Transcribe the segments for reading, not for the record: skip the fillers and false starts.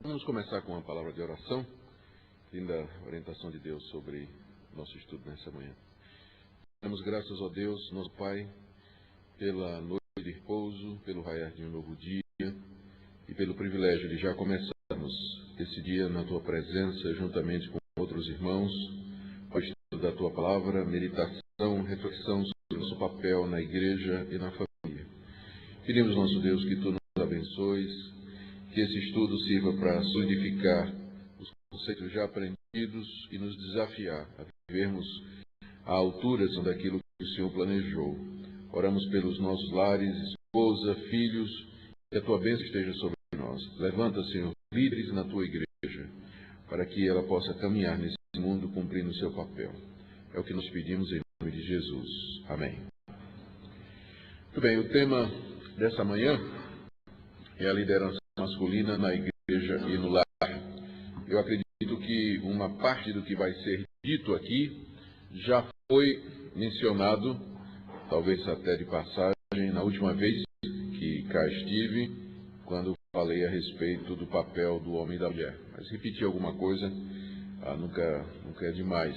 Vamos começar com uma palavra de oração, linda orientação de Deus sobre nosso estudo nessa manhã. Damos graças a Deus, nosso Pai, pela noite de repouso, pelo raiar de um novo dia e pelo privilégio de já começarmos esse dia na Tua presença, juntamente com outros irmãos, ao estudo da Tua palavra, meditação, reflexão sobre o nosso papel na igreja e na família. Pedimos, nosso Deus, que Tu nos abençoes, que esse estudo sirva para solidificar os conceitos já aprendidos e nos desafiar a vivermos à altura daquilo que o Senhor planejou. Oramos pelos nossos lares, esposa, filhos, que a Tua bênção esteja sobre nós. Levanta, Senhor, líderes na Tua igreja, para que ela possa caminhar nesse mundo cumprindo o seu papel. É o que nós pedimos em nome de Jesus. Amém. Muito bem, o tema dessa manhã é a liderança masculina na igreja e no lar. Eu acredito que uma parte do que vai ser dito aqui já foi mencionado, talvez até de passagem, na última vez que cá estive, quando falei a respeito do papel do homem e da mulher. Mas repetir alguma coisa nunca é demais.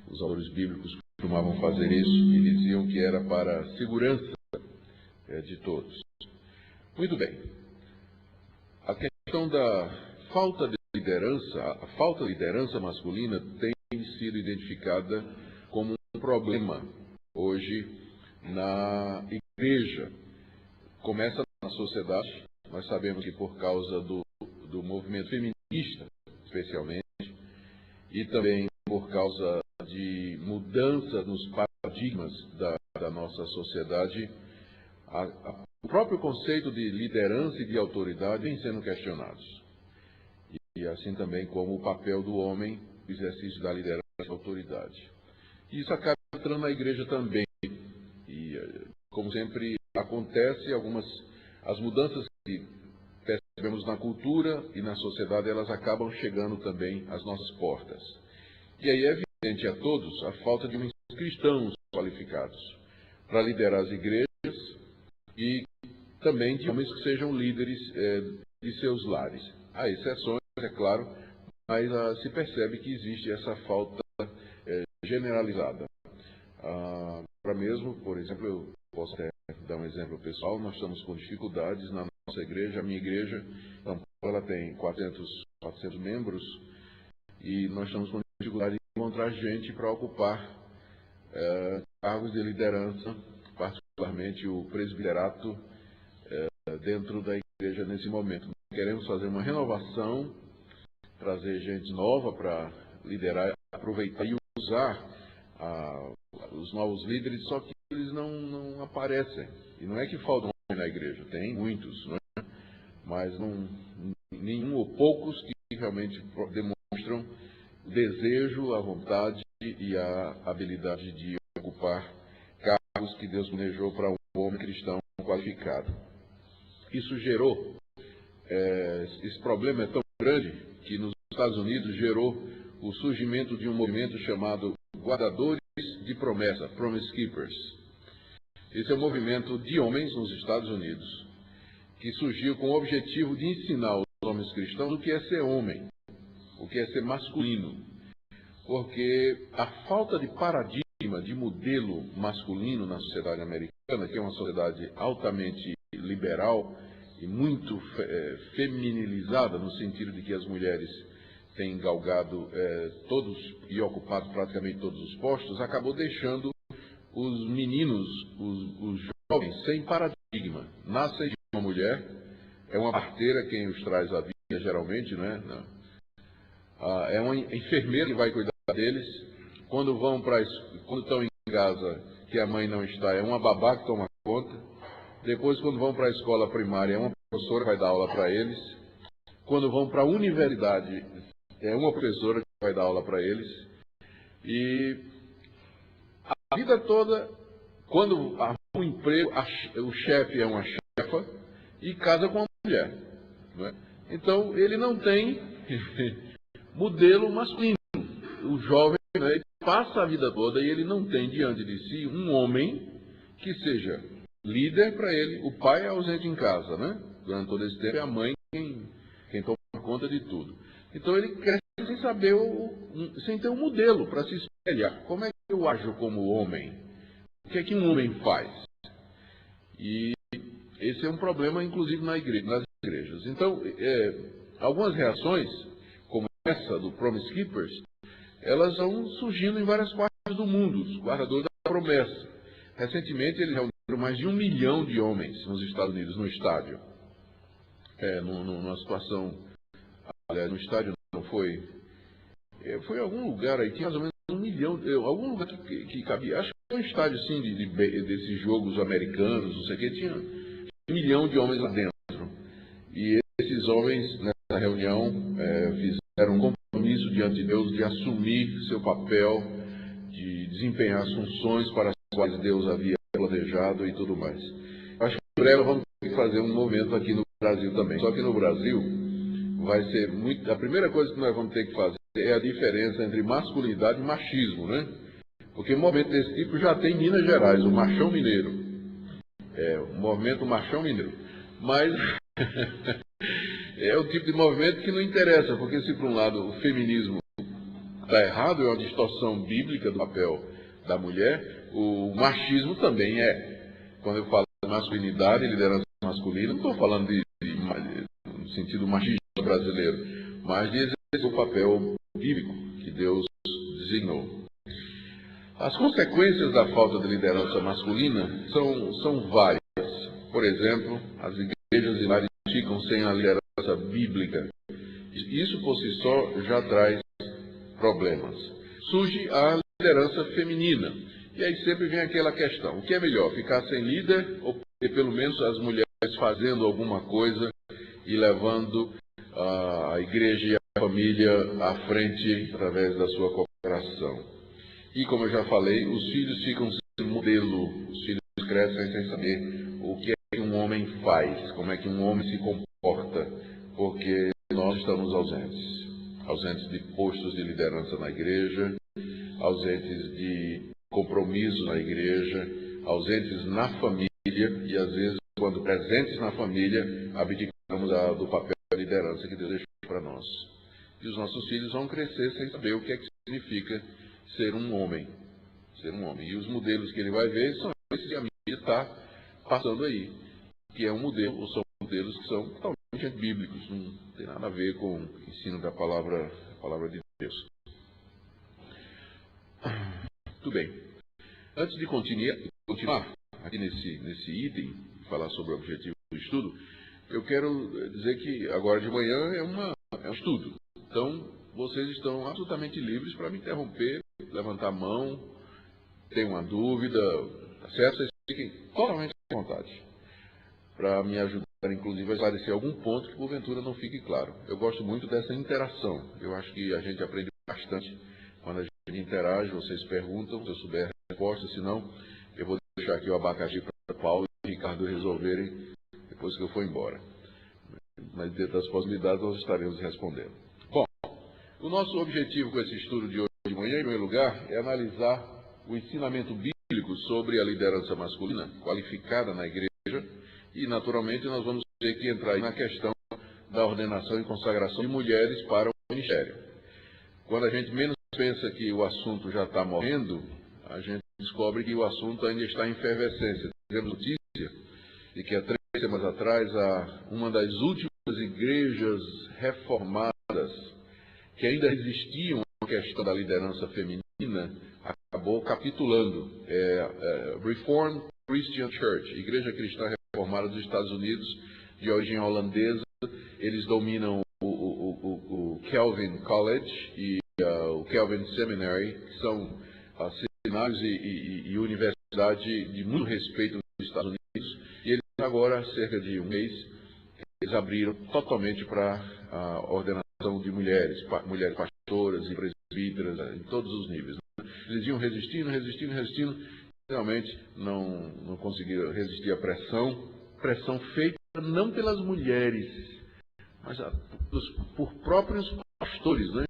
Os autores bíblicos costumavam fazer isso e diziam que era para a segurança de todos. Muito bem. A questão da falta de liderança, a falta de liderança masculina tem sido identificada como um problema hoje na igreja. Começa na sociedade, nós sabemos que por causa do movimento feminista, especialmente, e também por causa de mudança nos paradigmas da nossa sociedade, o próprio conceito de liderança e de autoridade vem sendo questionados. E assim também como o papel do homem no exercício da liderança e da autoridade. E isso acaba entrando na igreja também. E, como sempre acontece, as mudanças que percebemos na cultura e na sociedade, elas acabam chegando também às nossas portas. E aí é evidente a todos a falta de homens cristãos qualificados para liderar as igrejas e também de homens que sejam líderes de seus lares. Há exceções, é claro, mas se percebe que existe essa falta generalizada. Para mesmo, por exemplo, eu posso até dar um exemplo pessoal, nós estamos com dificuldades na nossa igreja, a minha igreja, ela tem 400 membros, e nós estamos com dificuldade de encontrar gente para ocupar cargos de liderança, particularmente o presbiterato, dentro da igreja nesse momento. Queremos fazer uma renovação, trazer gente nova para liderar, aproveitar e usar os novos líderes, só que eles não aparecem. E não é que faltam na igreja, tem muitos, não é? Mas nenhum ou poucos que realmente demonstram o desejo, a vontade e a habilidade de ocupar cargos que Deus planejou para um homem cristão qualificado. Isso gerou, esse problema é tão grande que nos Estados Unidos gerou o surgimento de um movimento chamado Guardadores de Promessa, Promise Keepers. Esse é um movimento de homens nos Estados Unidos que surgiu com o objetivo de ensinar os homens cristãos o que é ser homem, o que é ser masculino. Porque a falta de paradigma, de modelo masculino na sociedade americana, que é uma sociedade altamente liberal e muito feminilizada, no sentido de que as mulheres têm galgado todos e ocupado praticamente todos os postos, acabou deixando os meninos, os jovens, sem paradigma. Nascem de uma mulher, é uma parteira quem os traz à vida, geralmente, não é? Não. É uma enfermeira que vai cuidar deles. Quando estão em casa, que a mãe não está, é uma babá que toma conta. Depois, quando vão para a escola primária, é uma professora que vai dar aula para eles. Quando vão para a universidade, é uma professora que vai dar aula para eles. E a vida toda, quando arruma um emprego, o chefe é uma chefa e casa com uma mulher. Não é? Então, ele não tem modelo masculino. O jovem, né, ele passa a vida toda e ele não tem diante de si um homem que seja líder para ele. O pai é ausente em casa, né? Durante todo esse tempo é a mãe quem toma conta de tudo. Então ele cresce sem saber, sem ter um modelo para se espelhar. Como é que eu ajo como homem? O que é que um homem faz? E esse é um problema, inclusive, nas igrejas. Então, algumas reações, como essa do Promise Keepers, elas vão surgindo em várias partes do mundo, os guardadores da promessa. Recentemente, eles reuniram mais de 1 milhão de homens nos Estados Unidos, no estádio. Numa situação, aliás, no estádio não foi, foi em algum lugar aí, tinha mais ou menos 1 milhão, algum lugar que cabia, acho que foi um estádio assim, desses jogos americanos, não sei o que, tinha 1 milhão de homens lá dentro. E esses homens, nessa reunião, fizeram um compromisso diante de Deus de assumir seu papel, de desempenhar as funções para as quais Deus havia planejado e tudo mais. Acho que em breve vamos ter que fazer um momento aqui no Brasil também. Só que no Brasil vai ser muito... A primeira coisa que nós vamos ter que fazer é a diferença entre masculinidade e machismo, né? Porque um movimento desse tipo já tem em Minas Gerais, o Machão Mineiro. O movimento Machão Mineiro. Mas é o tipo de movimento que não interessa, porque se por um lado o feminismo está errado, é uma distorção bíblica do papel da mulher, o machismo também é. Quando eu falo de masculinidade e liderança masculina, não estou falando no sentido machista brasileiro, mas de exercer o papel bíblico que Deus designou. As consequências da falta de liderança masculina são várias. Por exemplo, as igrejas e lares ficam sem a liderança bíblica. Isso por si só já traz problemas. Surge a liderança feminina. E aí sempre vem aquela questão: o que é melhor, ficar sem líder ou ter pelo menos as mulheres fazendo alguma coisa e levando a igreja e a família à frente através da sua cooperação? E como eu já falei, os filhos ficam sem modelo, os filhos crescem sem saber o que é que um homem faz, como é que um homem se comporta, porque nós estamos ausentes de postos de liderança na igreja, ausentes de compromisso na igreja, ausentes na família, e às vezes, quando presentes na família, abdicamos do papel de liderança que Deus deixou para nós. E os nossos filhos vão crescer sem saber o que é que significa ser um homem. E os modelos que ele vai ver são esses que a mídia está passando aí, que é um modelo, ou são modelos que são totalmente bíblicos, não tem nada a ver com o ensino da palavra de Deus. Muito bem. Antes de continuar aqui nesse item, falar sobre o objetivo do estudo, eu quero dizer que agora de manhã é um estudo. Então, vocês estão absolutamente livres para me interromper, levantar a mão, ter uma dúvida, tá certo? Vocês fiquem totalmente à vontade para me ajudar, inclusive, a esclarecer algum ponto que porventura não fique claro. Eu gosto muito dessa interação. Eu acho que a gente aprende bastante quando a gente interage, vocês perguntam, se eu souber a resposta, se não, eu vou deixar aqui o abacaxi para Paulo e o Ricardo resolverem depois que eu for embora. Mas dentro das possibilidades nós estaremos respondendo. Bom, o nosso objetivo com esse estudo de hoje de manhã, em primeiro lugar, é analisar o ensinamento bíblico sobre a liderança masculina qualificada na igreja e, naturalmente, nós vamos ter que entrar aí na questão da ordenação e consagração de mulheres para o ministério. Quando a gente menos pensa que o assunto já está morrendo, a gente descobre que o assunto ainda está em efervescência. Tivemos notícia de que há 3 semanas atrás, uma das últimas igrejas reformadas que ainda existiam a questão da liderança feminina acabou capitulando. Reformed Christian Church, Igreja Cristã Reformada dos Estados Unidos, de origem holandesa. Eles dominam o Calvin College e o Calvin Seminary, que são seminários e universidade de muito respeito nos Estados Unidos. E eles agora, há cerca de um mês, eles abriram totalmente para a ordenação de mulheres pastoras e presbíteras em todos os níveis. Eles iam resistindo, realmente não conseguiram resistir à pressão feita não pelas mulheres, mas por próprios pastores, né,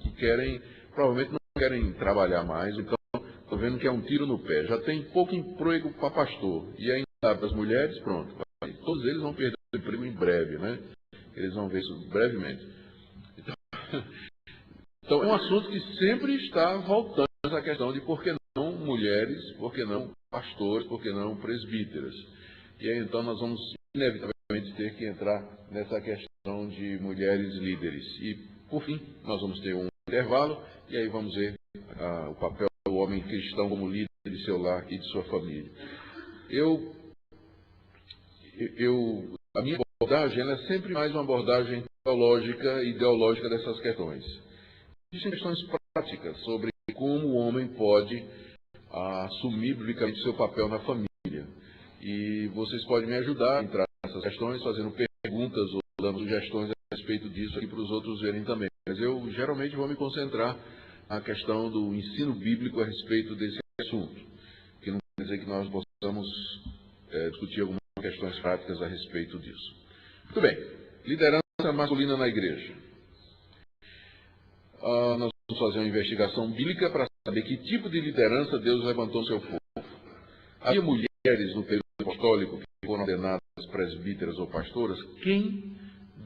que provavelmente não querem trabalhar mais. Então, estou vendo que é um tiro no pé. Já tem pouco emprego para pastor, e ainda para as mulheres, pronto. Todos eles vão perder o emprego em breve, né? Eles vão ver isso brevemente. Então, é um assunto que sempre está voltando a essa questão de por que não mulheres, por que não pastores, por que não presbíteras. E aí, então, nós vamos inevitavelmente ter que entrar nessa questão de mulheres líderes. E, por fim, nós vamos ter um intervalo, e aí vamos ver o papel do homem cristão como líder de seu lar e de sua família. A minha abordagem ela é sempre mais uma abordagem teológica e ideológica dessas questões. Existem questões práticas sobre como o homem pode assumir biblicamente seu papel na família. E vocês podem me ajudar a entrar nessas questões, fazendo perguntas ou dando sugestões a respeito disso aqui para os outros verem também. Mas eu geralmente vou me concentrar na questão do ensino bíblico a respeito desse assunto, que não quer dizer que nós possamos discutir algumas questões práticas a respeito disso. Muito bem, liderança masculina na igreja. Nós vamos fazer uma investigação bíblica para saber que tipo de liderança Deus levantou no seu povo. Havia mulheres no período apostólico que foram ordenadas presbíteras ou pastoras. Quem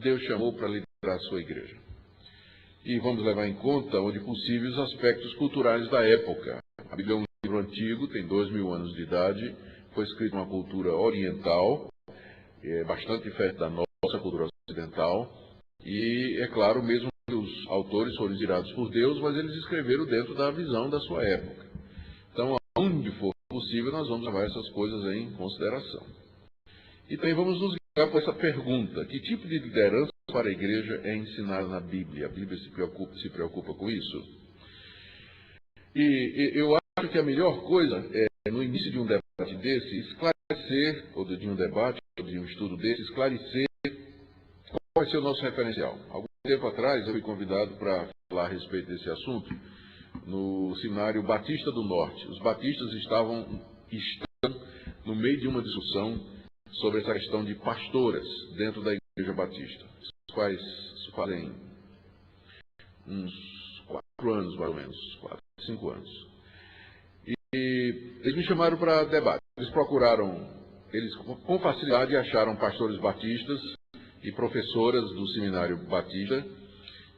Deus chamou para liderar a sua igreja? E vamos levar em conta, onde possível, os aspectos culturais da época. A Bíblia é um livro antigo, tem 2000 anos de idade, foi escrito em uma cultura oriental, bastante diferente da nossa cultura ocidental, e, é claro, mesmo que os autores foram inspirados por Deus, mas eles escreveram dentro da visão da sua época. Então, onde for possível, nós vamos levar essas coisas em consideração. E também vamos nos ligar por essa pergunta: que tipo de liderança para a igreja é ensinada na Bíblia? A Bíblia se preocupa com isso? E eu acho que a melhor coisa é, no início de um debate desse, esclarecer, ou de um debate, ou de um estudo desse, esclarecer qual vai ser o nosso referencial. Algum tempo atrás, eu fui convidado para falar a respeito desse assunto no seminário Batista do Norte. Os batistas estão no meio de uma discussão sobre essa questão de pastoras dentro da igreja batista. Isso fazem uns 4 anos, mais ou menos, 4, 5 anos. E eles me chamaram para debate. Eles com facilidade acharam pastores batistas e professoras do seminário batista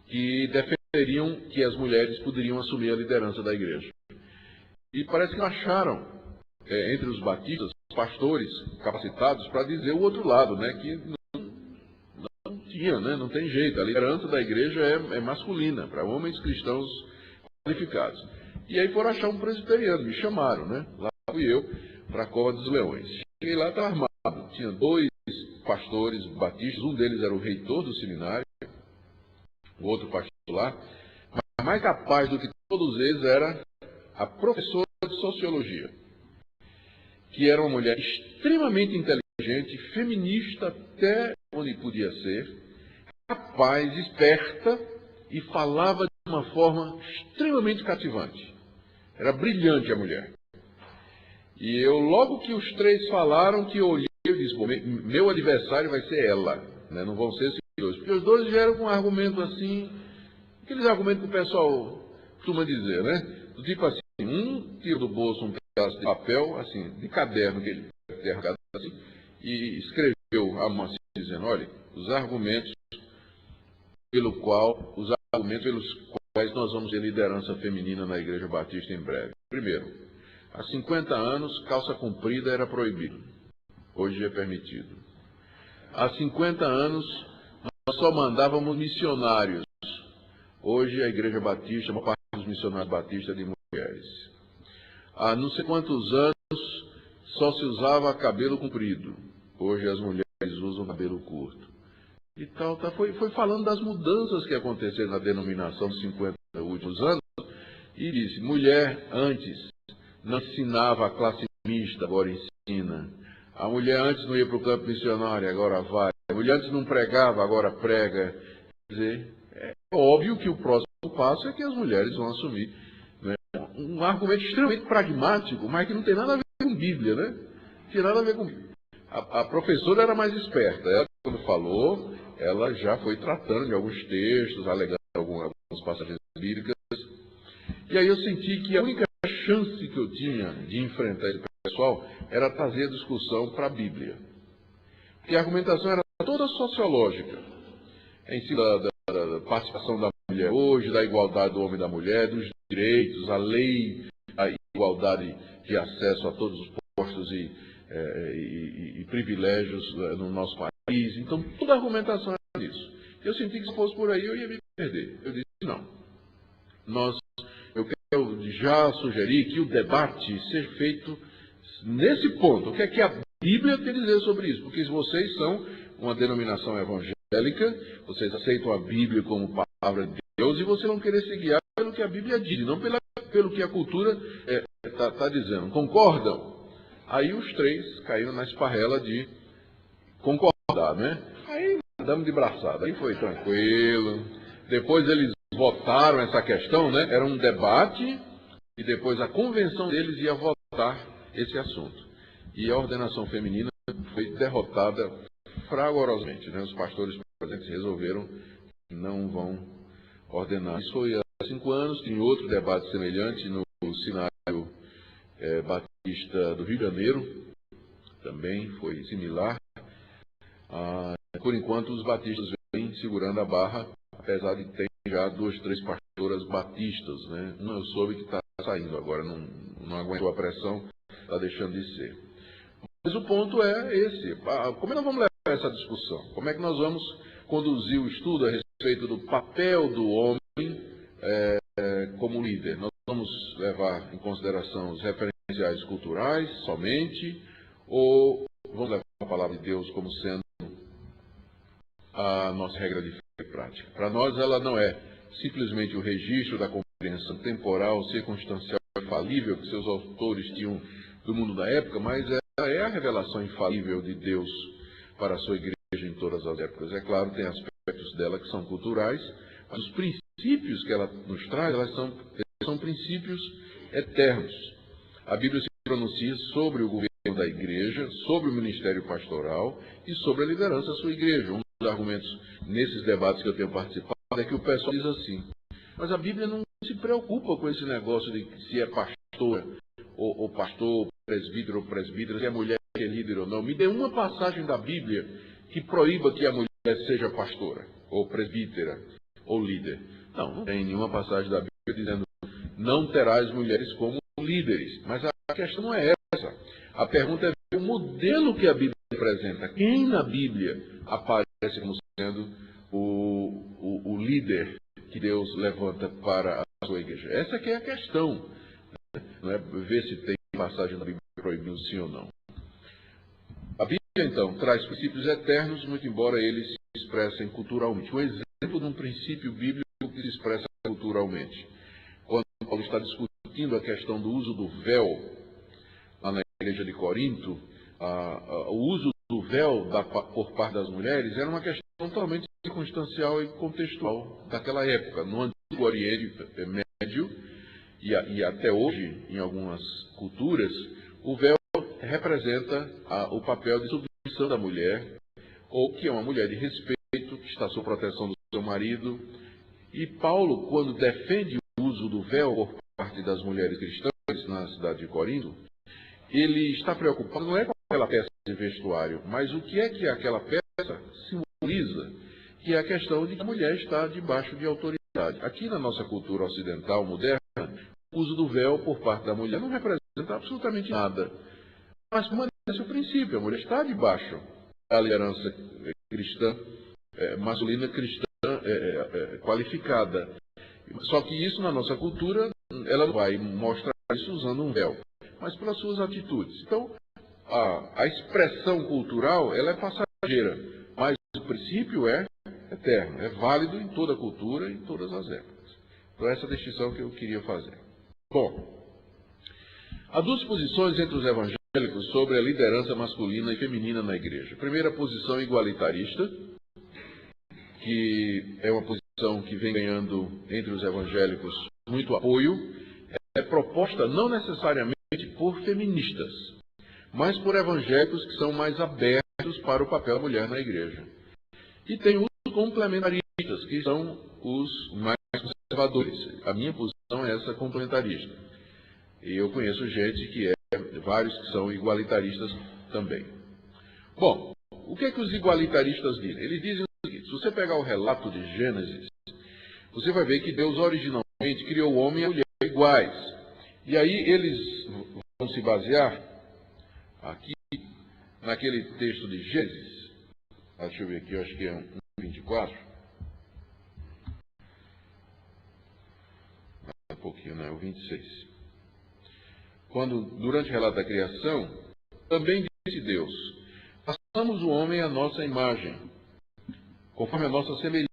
que defenderiam que as mulheres poderiam assumir a liderança da igreja. E parece que acharam, entre os batistas, pastores capacitados para dizer o outro lado, né, que não tinha, né, não tem jeito. A liderança da igreja é masculina, para homens cristãos qualificados. E aí foram achar um presbiteriano, me chamaram, né? Lá fui eu, para a Cova dos Leões. Cheguei lá, estava armado. Tinha 2 pastores batistas, um deles era o reitor do seminário, o outro pastor lá, mas mais capaz do que todos eles era a professora de sociologia, que era uma mulher extremamente inteligente, feminista até onde podia ser, capaz, esperta, e falava de uma forma extremamente cativante. Era brilhante a mulher. E eu, logo que os 3 falaram, que eu olhei e disse: bom, meu adversário vai ser ela, né? Não vão ser esses 2. Porque os 2 vieram com um argumento assim, aqueles argumentos que o pessoal costuma dizer, né? Do tipo assim, um tira do bolso um pedaço de papel, assim, de caderno que ele tinha arrancado assim, e escreveu a mão assim, dizendo: olha, os argumentos pelos quais nós vamos ter liderança feminina na Igreja Batista em breve. Primeiro, há 50 anos, calça comprida era proibido. Hoje é permitido. Há 50 anos, nós só mandávamos missionários. Hoje a Igreja Batista, uma parte dos missionários batistas é de mulheres. Há não sei quantos anos, só se usava cabelo comprido. Hoje as mulheres usam cabelo curto. E tal. Foi falando das mudanças que aconteceram na denominação dos 50 últimos anos, e disse: mulher antes não ensinava a classe mista, agora ensina. A mulher antes não ia para o campo missionário, agora vai. A mulher antes não pregava, agora prega. Quer dizer, é óbvio que o próximo passo é que as mulheres vão assumir, né, um argumento extremamente pragmático, mas que não tem nada a ver com Bíblia, né? Não tinha nada a ver com Bíblia. A professora era mais esperta. Ela, quando falou, ela já foi tratando de alguns textos, alegando algumas passagens bíblicas. E aí eu senti que a única chance que eu tinha de enfrentar esse pessoal era trazer a discussão para a Bíblia. Porque a argumentação era toda sociológica, em cima da participação da mulher hoje, da igualdade do homem e da mulher, dos direitos, a lei, a igualdade de acesso a todos os postos e privilégios no nosso país. Então, toda a argumentação era isso. Eu senti que se fosse por aí eu ia me perder. Eu disse, não. Eu quero já sugerir que o debate seja feito nesse ponto. O que é que a Bíblia tem a dizer sobre isso? Porque vocês são uma denominação evangélica, vocês aceitam a Bíblia como palavra de Deus e vocês vão querer se guiar pelo que a Bíblia diz, não pelo que a cultura está dizendo. Concordam? Aí os três caíram na esparrela de concordar, né? Aí damos de braçada, aí foi tranquilo. Depois eles votaram essa questão, né? Era um debate e depois a convenção deles ia votar esse assunto. E a ordenação feminina foi derrotada fragorosamente, né? Os pastores presentes resolveram que não vão ordenar. Isso foi há 5 anos, tem outro debate semelhante no Seminário Batista do Rio de Janeiro, também foi similar. Por enquanto, os batistas vêm segurando a barra, apesar de ter já 2, 3 pastoras batistas, né? Uma eu soube que está saindo agora, não aguentou a pressão, está deixando de ser. Mas o ponto é esse. Como é que nós vamos levar essa discussão? Como é que nós vamos conduzir o estudo a respeito do papel do homem como líder? Nós vamos levar em consideração os referenciais culturais somente, ou vamos levar a palavra de Deus como sendo a nossa regra de fé e prática? Para nós, ela não é simplesmente o registro da compreensão temporal, circunstancial e falível que seus autores tinham do mundo da época, mas ela é a revelação infalível de Deus para a sua igreja em todas as épocas. É claro, tem aspectos dela que são culturais, mas os princípios que ela nos traz, eles são princípios eternos. A Bíblia se pronuncia sobre o governo da igreja, sobre o ministério pastoral e sobre a liderança da sua igreja. Um dos argumentos nesses debates que eu tenho participado é que o pessoal diz assim, mas a Bíblia não se preocupa com esse negócio de se é pastora ou pastor, presbítero ou presbítera, se é mulher que é líder ou não. Me dê uma passagem da Bíblia que proíba que a mulher seja pastora, ou presbítera, ou líder. Não tem nenhuma passagem da Bíblia dizendo não terás mulheres como líderes. Mas a questão não é essa. A pergunta é o modelo que a Bíblia apresenta. Quem na Bíblia aparece como sendo o líder que Deus levanta para a sua igreja? Essa que é a questão. Não é ver se tem passagem da Bíblia proibindo sim ou não. A Bíblia, então, traz princípios eternos, muito embora eles se expressem culturalmente. Um exemplo de um princípio bíblico que se expressa culturalmente. Quando Paulo está discutindo a questão do uso do véu lá na igreja de Corinto, o uso do véu por parte das mulheres era uma questão totalmente circunstancial e contextual daquela época. No Antigo Oriente Médio, e até hoje, em algumas culturas, o véu representa o papel de submissão da mulher, ou que é uma mulher de respeito, que está sob proteção do seu marido. E Paulo, quando defende o uso do véu por parte das mulheres cristãs na cidade de Corinto, ele está preocupado não é com aquela peça de vestuário, mas o que é que aquela peça simboliza, que é a questão de que a mulher está debaixo de autoridade. Aqui na nossa cultura ocidental moderna, o uso do véu por parte da mulher não representa absolutamente nada. Mas permanece o princípio, a mulher está debaixo da liderança cristã, masculina cristã qualificada. Só que isso na nossa cultura, ela não vai mostrar isso usando um véu, mas pelas suas atitudes. Então, a expressão cultural, ela é passageira, mas o princípio é eterno, é válido em toda a cultura e em todas as épocas. Então, essa é a distinção que eu queria fazer. Bom, há 2 posições entre os evangélicos sobre a liderança masculina e feminina na igreja. A primeira posição igualitarista, que é uma posição que vem ganhando entre os evangélicos muito apoio, é proposta não necessariamente por feministas, mas por evangélicos que são mais abertos para o papel da mulher na igreja. E tem os complementaristas, que são os mais conservadores. A minha posição é essa complementarista. E eu conheço gente vários que são igualitaristas também. Bom, o que é que os igualitaristas dizem? Eles dizem o seguinte: se você pegar o relato de Gênesis, você vai ver que Deus originalmente criou o homem e a mulher iguais. E aí eles vão se basear aqui naquele texto de Gênesis. Deixa eu ver aqui, eu acho que é 1:24. Um pouquinho, né? O 26. Quando, durante o relato da criação, também disse Deus: façamos o homem à nossa imagem, conforme a nossa semelhança.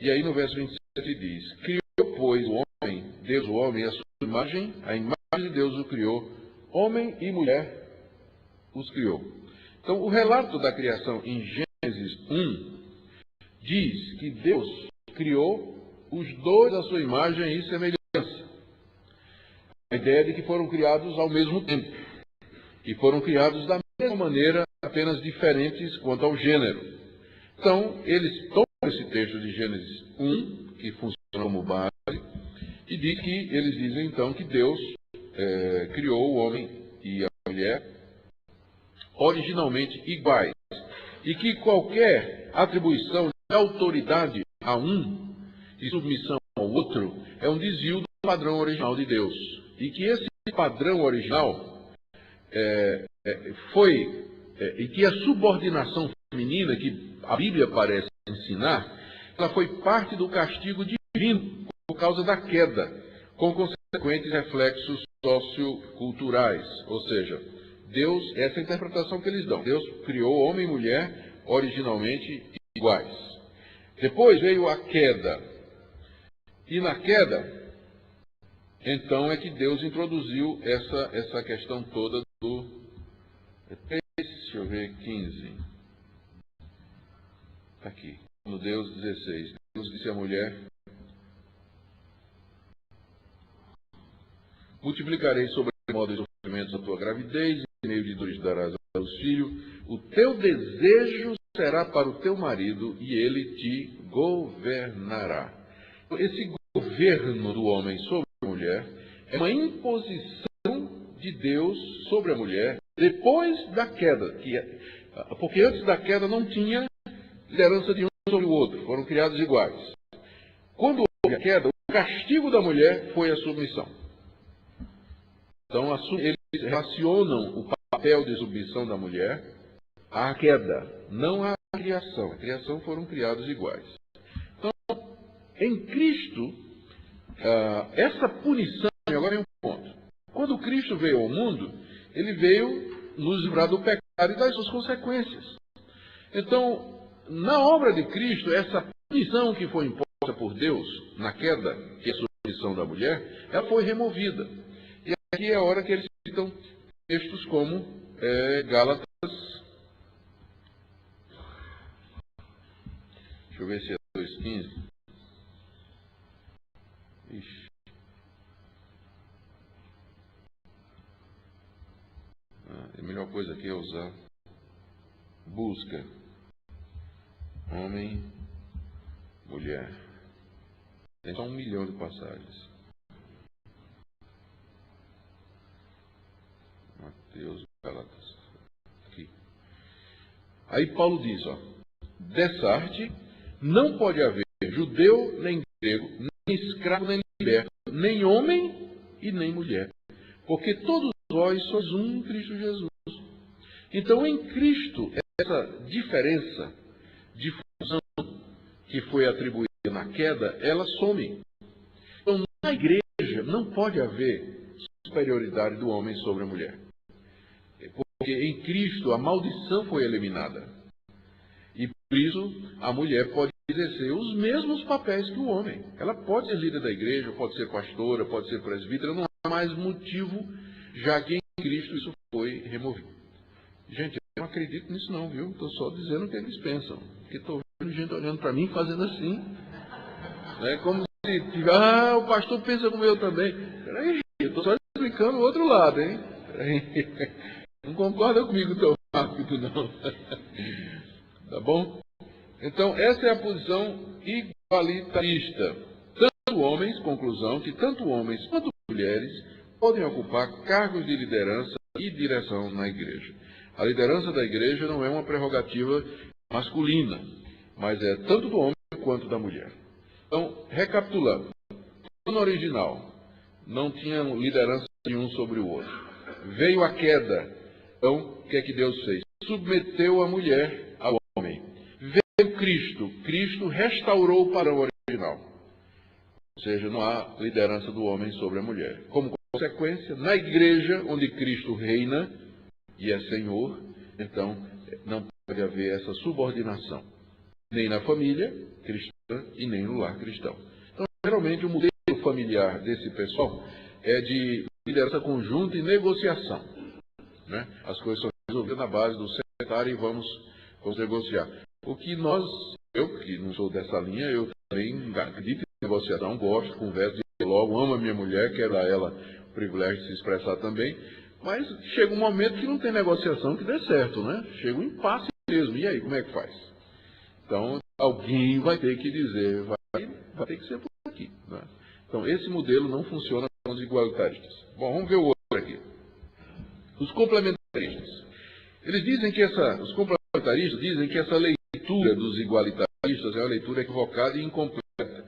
E aí no verso 27 diz: criou, pois, o homem, Deus o homem, a sua imagem, a imagem de Deus o criou, homem e mulher os criou. Então, o relato da criação em Gênesis 1 diz que Deus criou os dois à sua imagem e semelhança. A ideia de que foram criados ao mesmo tempo. E foram criados da mesma maneira, apenas diferentes quanto ao gênero. Então, eles tomam esse texto de Gênesis 1, que funciona como base, e diz que eles dizem então que Deus criou o homem e a mulher originalmente iguais. E que qualquer atribuição de autoridade a um e submissão ao outro é um desvio do padrão original de Deus. E que esse padrão original e que a subordinação feminina, que a Bíblia parece ensinar, ela foi parte do castigo divino por causa da queda, com consequentes reflexos socioculturais. Ou seja, Deus, essa é a interpretação que eles dão. Deus criou homem e mulher originalmente iguais. Depois veio a queda. E na queda, então é que Deus introduziu essa questão toda do... Deixa eu ver, 15. Está aqui. No Deus 16. Deus disse à mulher: multiplicarei sobre modo os sofrimentos da tua gravidez, e em meio de dores darás a teus filhos. O teu desejo será para o teu marido, e ele te governará. Esse governo do homem sobre a mulher é uma imposição de Deus sobre a mulher depois da queda. Porque antes da queda não tinha liderança de um sobre o outro, foram criados iguais. Quando houve a queda, o castigo da mulher foi a submissão. Então, eles relacionam o papel de submissão da mulher à queda, não à criação. A criação foram criados iguais. Então, em Cristo, essa punição, e agora é um ponto. Quando Cristo veio ao mundo, ele veio nos livrar do pecado e das suas consequências. Então, na obra de Cristo, essa punição que foi imposta por Deus na queda, que é a submissão da mulher, ela foi removida. E aqui é a hora que eles citam textos como Gálatas. Deixa eu ver se é 2:15. Ixi. A melhor coisa aqui é usar busca. Homem, mulher. Tem só 1 milhão de passagens. Mateus, Gálatas. Aqui. Aí Paulo diz, dessa arte não pode haver judeu nem grego, nem escravo nem liberto, nem homem e nem mulher. Porque todos vós sois um em Cristo Jesus. Então em Cristo, essa diferença de função que foi atribuída na queda, ela some. Então, na igreja não pode haver superioridade do homem sobre a mulher. Porque em Cristo a maldição foi eliminada. E por isso a mulher pode exercer os mesmos papéis que o homem. Ela pode ser líder da igreja, pode ser pastora, pode ser presbítera, não há mais motivo, já que em Cristo isso foi removido. Gente, eu não acredito nisso não, viu? Estou só dizendo o que eles pensam. Porque estou vendo gente olhando para mim fazendo assim. Como se, o pastor pensa como eu também. Peraí, eu estou só explicando o outro lado, hein? Peraí. Não concorda comigo tão rápido, não. Tá bom? Então, essa é a posição igualitarista. Tanto homens, conclusão, que tanto homens quanto mulheres podem ocupar cargos de liderança e direção na igreja. A liderança da igreja não é uma prerrogativa masculina, mas é tanto do homem quanto da mulher. Então, recapitulando, no original, não tinha liderança nenhum sobre o outro. Veio a queda. Então, o que é que Deus fez? Submeteu a mulher ao homem. Veio Cristo. Cristo restaurou o padrão original. Ou seja, não há liderança do homem sobre a mulher. Como consequência, na igreja onde Cristo reina e é Senhor, então não pode haver essa subordinação. Nem na família cristã e nem no lar cristão. Então, geralmente, o modelo familiar desse pessoal é de liderança conjunta e negociação. Né? As coisas são resolvidas na base do sentar e vamos negociar. O que eu que não sou dessa linha, eu também acredito em negociação, gosto, converso, logo, amo a minha mulher, quero dar a ela o privilégio de se expressar também, mas chega um momento que não tem negociação que dê certo, né? Chega um impasse mesmo, e aí, como é que faz? Então, alguém vai ter que dizer, vai ter que ser por aqui. Né? Então, esse modelo não funciona com os igualitaristas. Bom, vamos ver o outro aqui. Os complementaristas. Eles dizem que os complementaristas dizem que essa leitura dos igualitaristas é uma leitura equivocada e incompleta.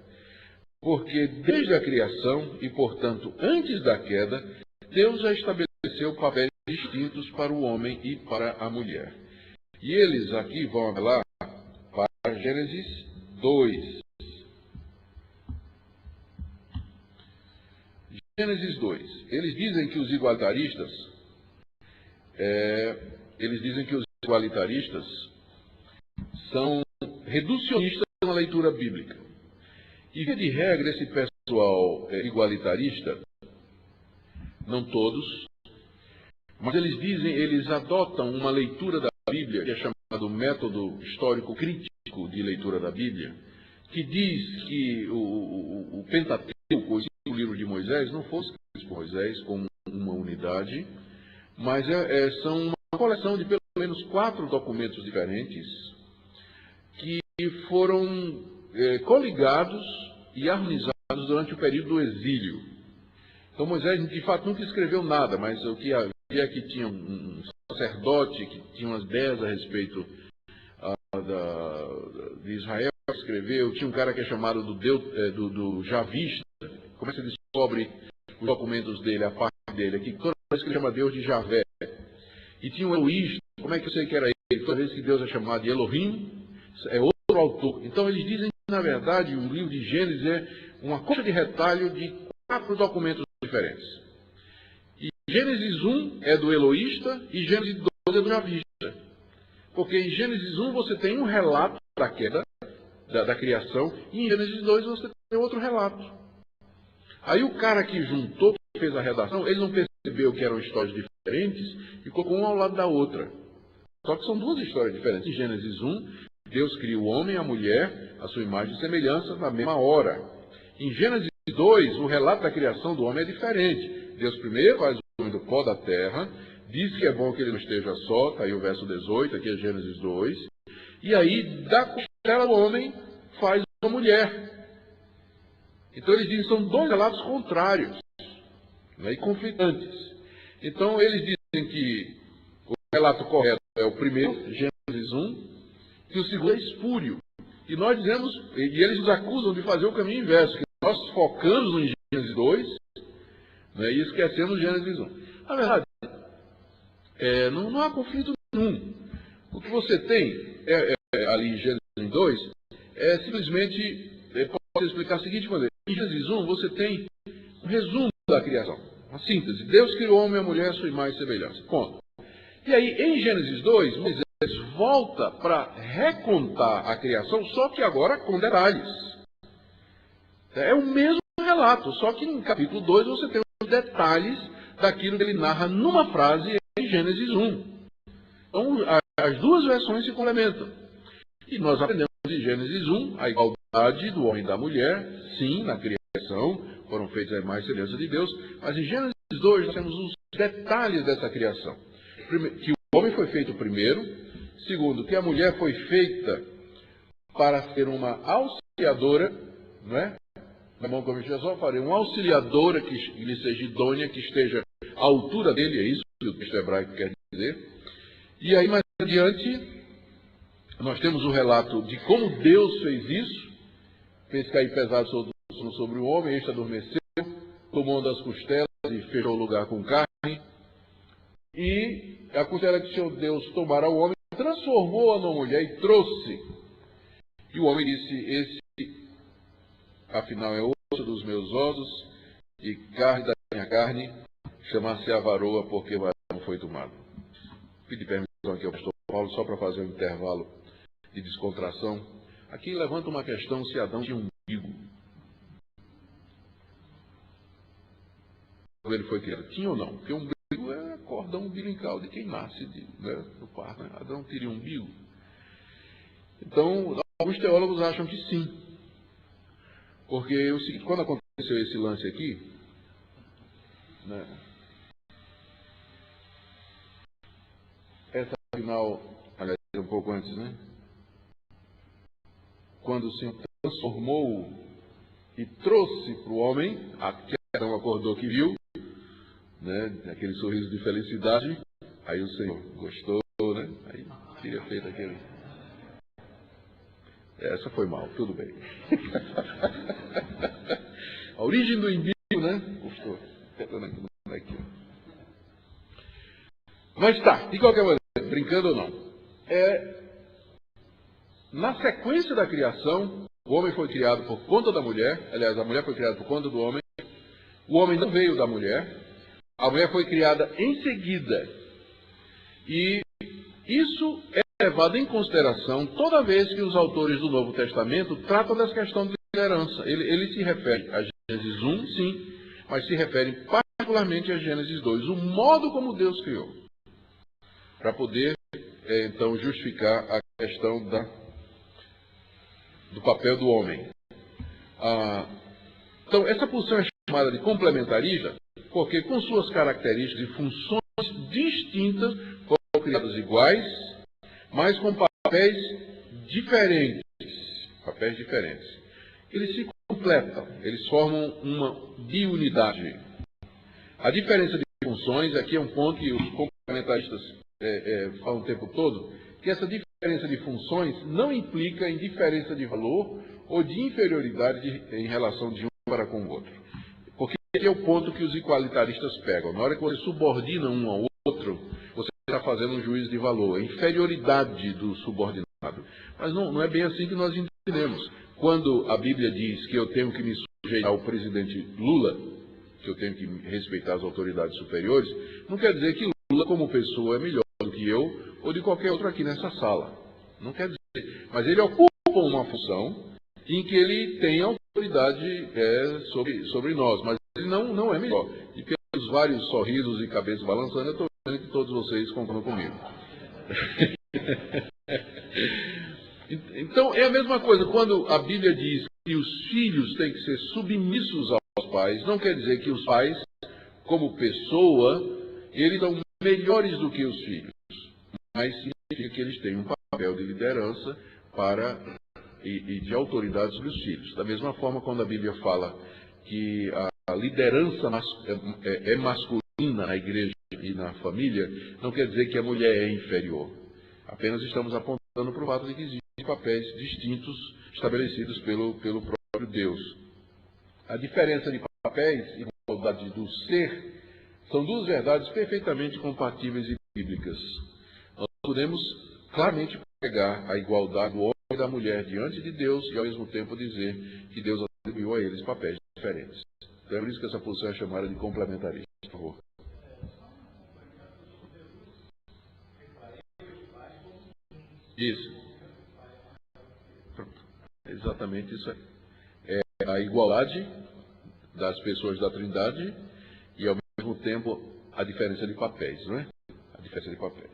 Porque desde a criação, e portanto antes da queda, Deus já estabeleceu papéis distintos para o homem e para a mulher. E eles aqui vão apelar para Gênesis 2. Gênesis 2. Eles dizem que os igualitaristas são reducionistas na leitura bíblica. E, via de regra, esse pessoal igualitarista, não todos, mas eles adotam uma leitura da Bíblia, que é chamado método histórico crítico de leitura da Bíblia, que diz que o Pentateuco, o livro de Moisés, não fosse escrito por Moisés como uma unidade, mas são uma coleção de pelo menos 4 documentos diferentes que foram coligados e harmonizados durante o período do exílio. Então Moisés, de fato, nunca escreveu nada, mas o que havia é que tinha um sacerdote que tinha umas ideias a respeito de Israel, que escreveu. Tinha um cara que é chamado do Javista. Como é que se descobre os documentos dele, a parte dele aqui? Toda vez que ele chama Deus de Javé. E tinha um Eloísta. Como é que eu sei que era ele? Toda vez que Deus é chamado de Elohim, é outro autor. Então eles dizem que, na verdade, o livro de Gênesis é uma coxa de retalho de 4 documentos diferentes. E Gênesis 1 é do Eloísta e Gênesis 2 é do Javista. Porque em Gênesis 1 você tem um relato da queda, da criação, e em Gênesis 2 você tem outro relato. Aí o cara que juntou, que fez a redação, ele não percebeu que eram histórias diferentes e colocou uma ao lado da outra. Só que são 2 histórias diferentes. Em Gênesis 1, Deus cria o homem e a mulher, a sua imagem e semelhança, na mesma hora. Em Gênesis 2, o relato da criação do homem é diferente. Deus primeiro faz o homem do pó da terra, diz que é bom que ele não esteja só, está aí o verso 18, aqui é Gênesis 2. E aí, da costela do homem, faz uma mulher. Então eles dizem que são 2 relatos contrários, né, e conflitantes. Então eles dizem que o relato correto é o primeiro, Gênesis 1, e o segundo é espúrio. E nós dizemos, e eles nos acusam de fazer o caminho inverso, que nós focamos no Gênesis 2, né, e esquecemos Gênesis 1. Na verdade, não há conflito nenhum. O que você tem ali em Gênesis 2 é simplesmente, pode explicar da seguinte maneira. Em Gênesis 1 você tem um resumo da criação, uma síntese. Deus criou o homem e a mulher, sua imagem e semelhança. Ponto. E aí, em Gênesis 2, Moisés volta para recontar a criação, só que agora com detalhes. É o mesmo relato, só que no capítulo 2 você tem os detalhes daquilo que ele narra numa frase em Gênesis 1. Então, as 2 versões se complementam. E nós aprendemos em Gênesis 1 a igualdade do homem e da mulher, sim, na criação, foram feitas a imagem e semelhança de Deus, mas em Gênesis 2 nós temos os detalhes dessa criação. Primeiro, que o homem foi feito primeiro. Segundo, que a mulher foi feita para ser uma auxiliadora, não é? Na mão como eu só falei, uma auxiliadora que lhe seja idônea, que esteja à altura dele, é isso que o texto hebraico quer dizer. E aí, mais adiante, nós temos o relato de como Deus fez isso, fez cair pesado sono sobre o homem, este adormeceu, tomou das costelas e fechou o lugar com carne. E a costela que seu Deus tomara ao homem, transformou-a numa mulher e trouxe. E o homem disse, esse afinal é osso dos meus ossos e carne da minha carne, chamar-se-á varoa, porque varão foi tomado. Pedi permissão aqui ao pastor Paulo, só para fazer um intervalo de descontração. Aqui levanta uma questão se Adão tinha um umbigo. Quando ele foi criado, tinha ou não? Porque um umbigo é a cordão umbilical de quem nasce do parto. Né? Adão teria um umbigo. Então, alguns teólogos acham que sim. Porque é o seguinte, quando aconteceu esse lance aqui, né, essa final, aliás, um pouco antes, né? Quando o Senhor transformou e trouxe para o homem, que Adão acordou que viu, né, aquele sorriso de felicidade, aí o Senhor gostou, né? Aí teria feito aquele. Essa foi mal, tudo bem. A origem do umbigo, né? Gostou. Aqui. Mas tá, de qualquer maneira, brincando ou não. Na sequência da criação, o homem foi criado por conta da mulher, aliás, a mulher foi criada por conta do homem, o homem não veio da mulher, a mulher foi criada em seguida. E isso é levado em consideração toda vez que os autores do Novo Testamento tratam dessa questão de liderança. Ele se refere a Gênesis 1, sim, mas se refere particularmente a Gênesis 2, o modo como Deus criou, para poder, então, justificar a questão do papel do homem. Então, essa posição é chamada de complementarista, porque com suas características e funções distintas, foram criadas iguais, mas com papéis diferentes. Eles se completam, eles formam uma biunidade. A diferença de funções, aqui é um ponto que os complementaristas falam o tempo todo, que essa diferença de funções não implica em diferença de valor ou de inferioridade em relação de um para com o outro. Porque esse é o ponto que os igualitaristas pegam. Na hora que você subordina um ao outro, você está fazendo um juízo de valor, a inferioridade do subordinado. Mas não é bem assim que nós entendemos. Quando a Bíblia diz que eu tenho que me sujeitar ao presidente Lula, que eu tenho que respeitar as autoridades superiores, não quer dizer que Lula, como pessoa, é melhor do que eu ou de qualquer outro aqui nessa sala. Não quer dizer. Mas ele ocupa uma função em que ele tem autoridade sobre nós, mas ele não é melhor. E pelos vários sorrisos e cabeças balançando, eu estou vendo que todos vocês concordam comigo. Então, é a mesma coisa. Quando a Bíblia diz que os filhos têm que ser submissos aos pais, não quer dizer que os pais, como pessoa, eles são melhores do que os filhos. Mas significa que eles têm um papel de liderança e de autoridade sobre os filhos. Da mesma forma, quando a Bíblia fala que a liderança é masculina na igreja e na família, não quer dizer que a mulher é inferior. Apenas estamos apontando para o fato de que existem papéis distintos estabelecidos pelo próprio Deus. A diferença de papéis e a igualdade do ser são duas verdades perfeitamente compatíveis e bíblicas. Nós podemos claramente pegar a igualdade do homem e da mulher diante de Deus e ao mesmo tempo dizer que Deus atribuiu a eles papéis diferentes. Então é por isso que essa posição é chamada de complementarista. Por favor. Isso. Exatamente isso aí. É a igualdade das pessoas da Trindade e ao mesmo tempo a diferença de papéis, não é? A diferença de papéis.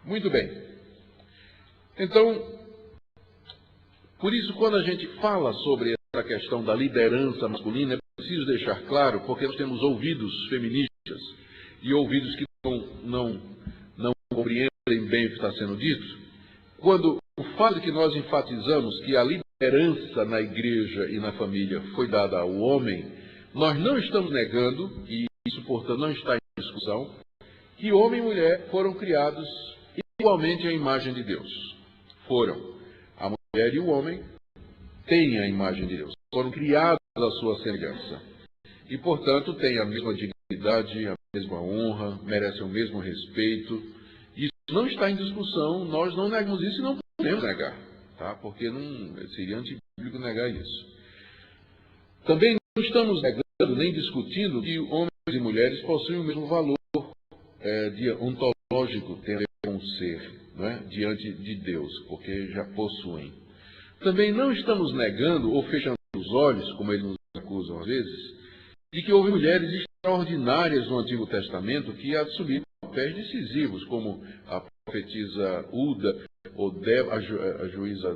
Muito bem. Então, por isso, quando a gente fala sobre essa questão da liderança masculina, é preciso deixar claro, porque nós temos ouvidos feministas e ouvidos que não compreendem bem o que está sendo dito. Quando o fato de que nós enfatizamos que a liderança na igreja e na família foi dada ao homem, nós não estamos negando, e isso, portanto, não está em discussão, que homem e mulher foram criados igualmente à imagem de Deus. Foram. mulher e o homem têm a imagem de Deus, foram criados à sua semelhança. E, portanto, têm a mesma dignidade, a mesma honra, merecem o mesmo respeito. Isso não está em discussão, nós não negamos isso e não podemos negar, tá? Porque não seria antibíblico negar isso. Também não estamos negando nem discutindo que homens e mulheres possuem o mesmo valor ontológico, tem a ver com o ser, né, diante de Deus, porque já possuem. Também não estamos negando ou fechando os olhos, como eles nos acusam às vezes, de que houve mulheres extraordinárias no Antigo Testamento que assumiram papéis decisivos, como a profetisa Uda, ou a juíza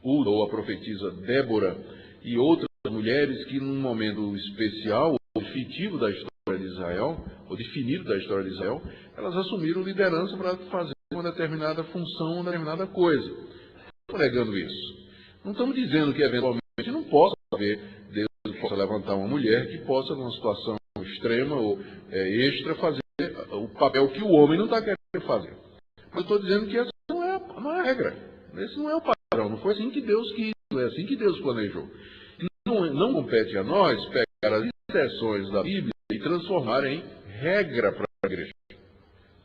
Uda, ou a profetisa Débora, e outras mulheres que, num momento especial, ou definitivo da história de Israel, ou definido da história de Israel, elas assumiram liderança para fazer uma determinada função, uma determinada coisa. Não estamos negando isso. Não estamos dizendo que, eventualmente, não possa haver, Deus possa levantar uma mulher que possa, numa situação extrema ou extra, fazer o papel que o homem não está querendo fazer. Mas eu estou dizendo que essa não é a regra. Esse não é o padrão. Não foi assim que Deus quis, não é assim que Deus planejou. Não compete a nós pegar as exceções da Bíblia e transformar em regra para a igreja.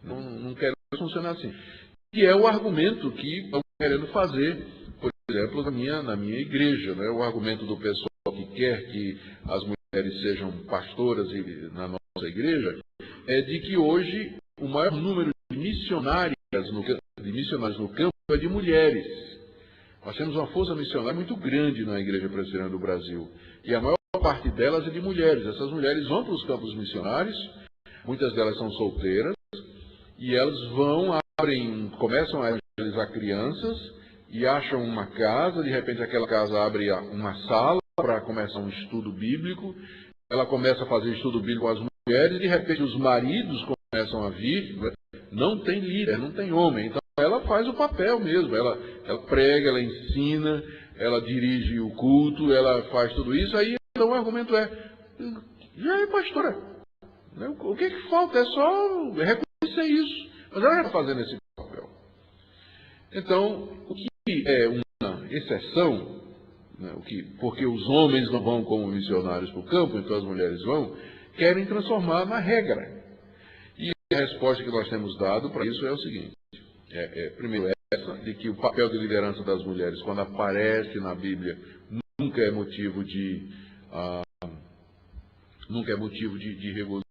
Não quero funcionar assim. Que é o argumento que estão querendo fazer, por exemplo, na minha igreja. Né? O argumento do pessoal que quer que as mulheres sejam pastoras na nossa igreja é de que hoje o maior número de missionárias no campo é de mulheres. Nós temos uma força missionária muito grande na Igreja Presbiteriana do Brasil. E a maior parte delas é de mulheres. Essas mulheres vão para os campos missionários, muitas delas são solteiras, e elas começam a evangelizar crianças e acham uma casa, de repente aquela casa abre uma sala para começar um estudo bíblico, ela começa a fazer estudo bíblico com as mulheres, e de repente os maridos começam a vir, não tem líder, não tem homem, então ela faz o papel mesmo, ela prega, ela ensina, ela dirige o culto, ela faz tudo isso, aí então o argumento já é pastora. O que falta? É só reconhecer isso. Mas ela já está fazendo esse papel. Então, o que é uma exceção, né, porque os homens não vão como missionários para o campo, então as mulheres vão, querem transformar na regra. E a resposta que nós temos dado para isso é o seguinte. Primeiro, essa, de que o papel de liderança das mulheres, quando aparece na Bíblia, nunca é motivo de regozijo,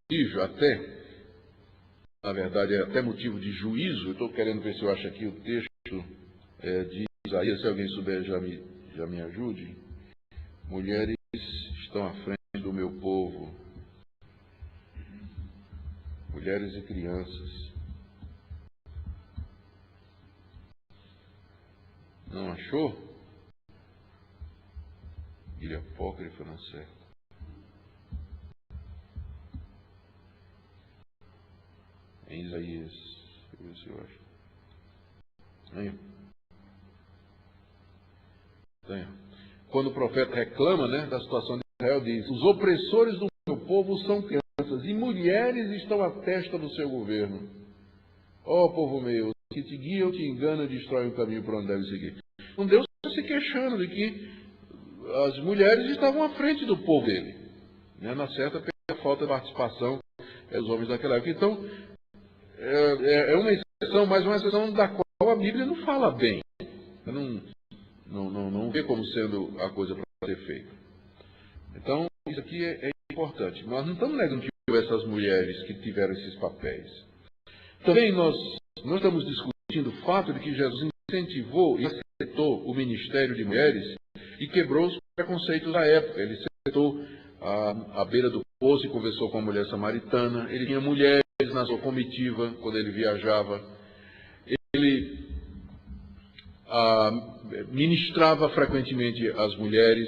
na verdade, é até motivo de juízo. Eu estou querendo ver se eu acho aqui o texto de Isaías, se alguém souber já me ajude. Mulheres estão à frente do meu povo, mulheres e crianças. Não achou? Ele é apócrifo, não é certo. Em Isaías, deixa eu ver se eu acho. Aí. Quando o profeta reclama, né, da situação de Israel, diz: os opressores do meu povo são crianças, e mulheres estão à testa do seu governo. Ó povo meu, que te guia ou te engana e destrói o caminho por onde deve seguir. Então Deus está se queixando de que as mulheres estavam à frente do povo dele, né, na certa pela falta de participação dos homens daquela época. Então, é uma exceção, mas uma exceção da qual a Bíblia não fala bem. Não vê como sendo a coisa para ser feita. Então, isso aqui é importante. Nós não estamos negando que essas mulheres que tiveram esses papéis. Também nós estamos discutindo o fato de que Jesus incentivou e aceitou o ministério de mulheres e quebrou os preconceitos da época. Ele sentou à beira do poço e conversou com a mulher samaritana. Ele tinha mulheres na sua comitiva quando ele viajava. Ele ministrava frequentemente às mulheres,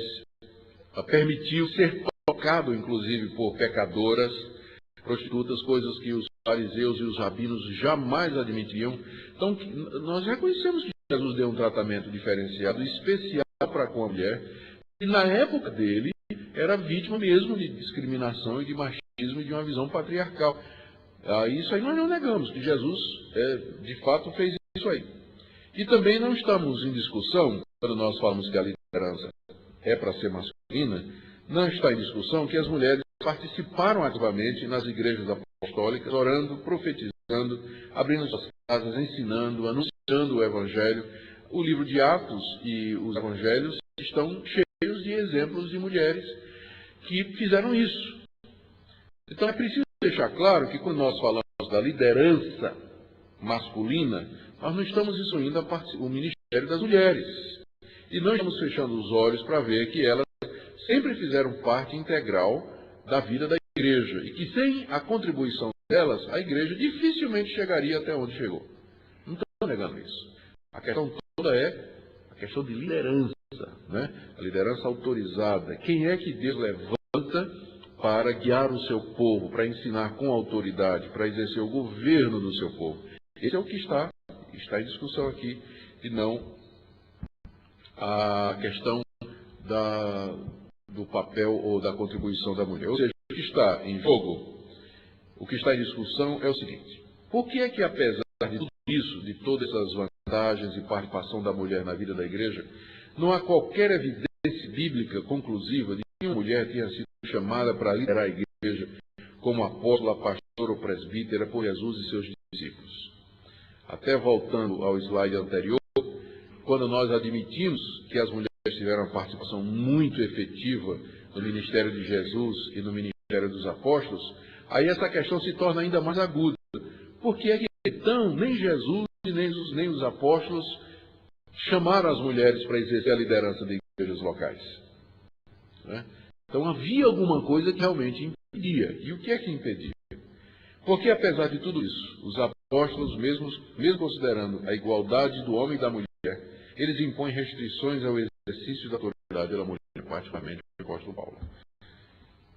permitiu ser tocado, inclusive, por pecadoras, prostitutas, coisas que os fariseus e os rabinos jamais admitiam. Então, nós reconhecemos que Jesus deu um tratamento diferenciado, especial para com a mulher, e na época dele era vítima mesmo de discriminação e de machismo e de uma visão patriarcal. Isso aí nós não negamos, que Jesus, de fato, fez isso aí. E também não estamos em discussão, quando nós falamos que a liderança é para ser masculina, não está em discussão que as mulheres participaram ativamente nas igrejas apostólicas, orando, profetizando, abrindo suas casas, ensinando, anunciando o Evangelho. O livro de Atos e os Evangelhos estão cheios de exemplos de mulheres que fizeram isso. Então é preciso deixar claro que quando nós falamos da liderança masculina, nós não estamos excluindo o ministério das mulheres. E não estamos fechando os olhos para ver que elas sempre fizeram parte integral da vida da igreja. E que sem a contribuição delas, a igreja dificilmente chegaria até onde chegou. Não estou negando isso. A questão toda é a questão de liderança, né? A liderança autorizada. Quem é que Deus levanta para guiar o seu povo, para ensinar com autoridade, para exercer o governo do seu povo? Esse é o que está em discussão aqui, e não a questão do papel ou da contribuição da mulher. Ou seja, o que está em jogo, o que está em discussão é o seguinte: por que é que, apesar de tudo isso, de todas essas vantagens e participação da mulher na vida da igreja, não há qualquer evidência bíblica conclusiva de que uma mulher tenha sido chamada para liderar a igreja como apóstola, pastora ou presbítera por Jesus e seus discípulos? Até voltando ao slide anterior, quando nós admitimos que as mulheres tiveram uma participação muito efetiva no ministério de Jesus e no ministério dos apóstolos, aí essa questão se torna ainda mais aguda. Porque é que então nem Jesus e nem os apóstolos chamaram as mulheres para exercer a liderança de igrejas locais? Né? Então havia alguma coisa que realmente impedia. E o que é que impedia? Porque apesar de tudo isso, os apóstolos, mesmo considerando a igualdade do homem e da mulher, eles impõem restrições ao exercício da autoridade da mulher, particularmente o apóstolo Paulo.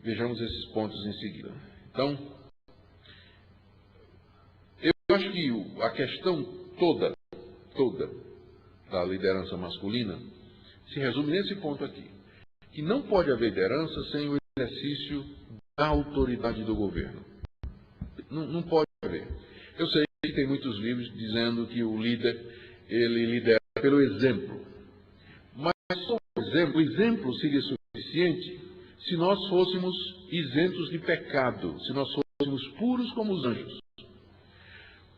Vejamos esses pontos em seguida. Então, eu acho que a questão toda da liderança masculina se resume nesse ponto aqui, que não pode haver liderança sem o exercício da autoridade do governo. Não pode haver. Eu sei que tem muitos livros dizendo que o líder, ele lidera pelo exemplo. Mas só o exemplo seria suficiente se nós fôssemos isentos de pecado, se nós fôssemos puros como os anjos.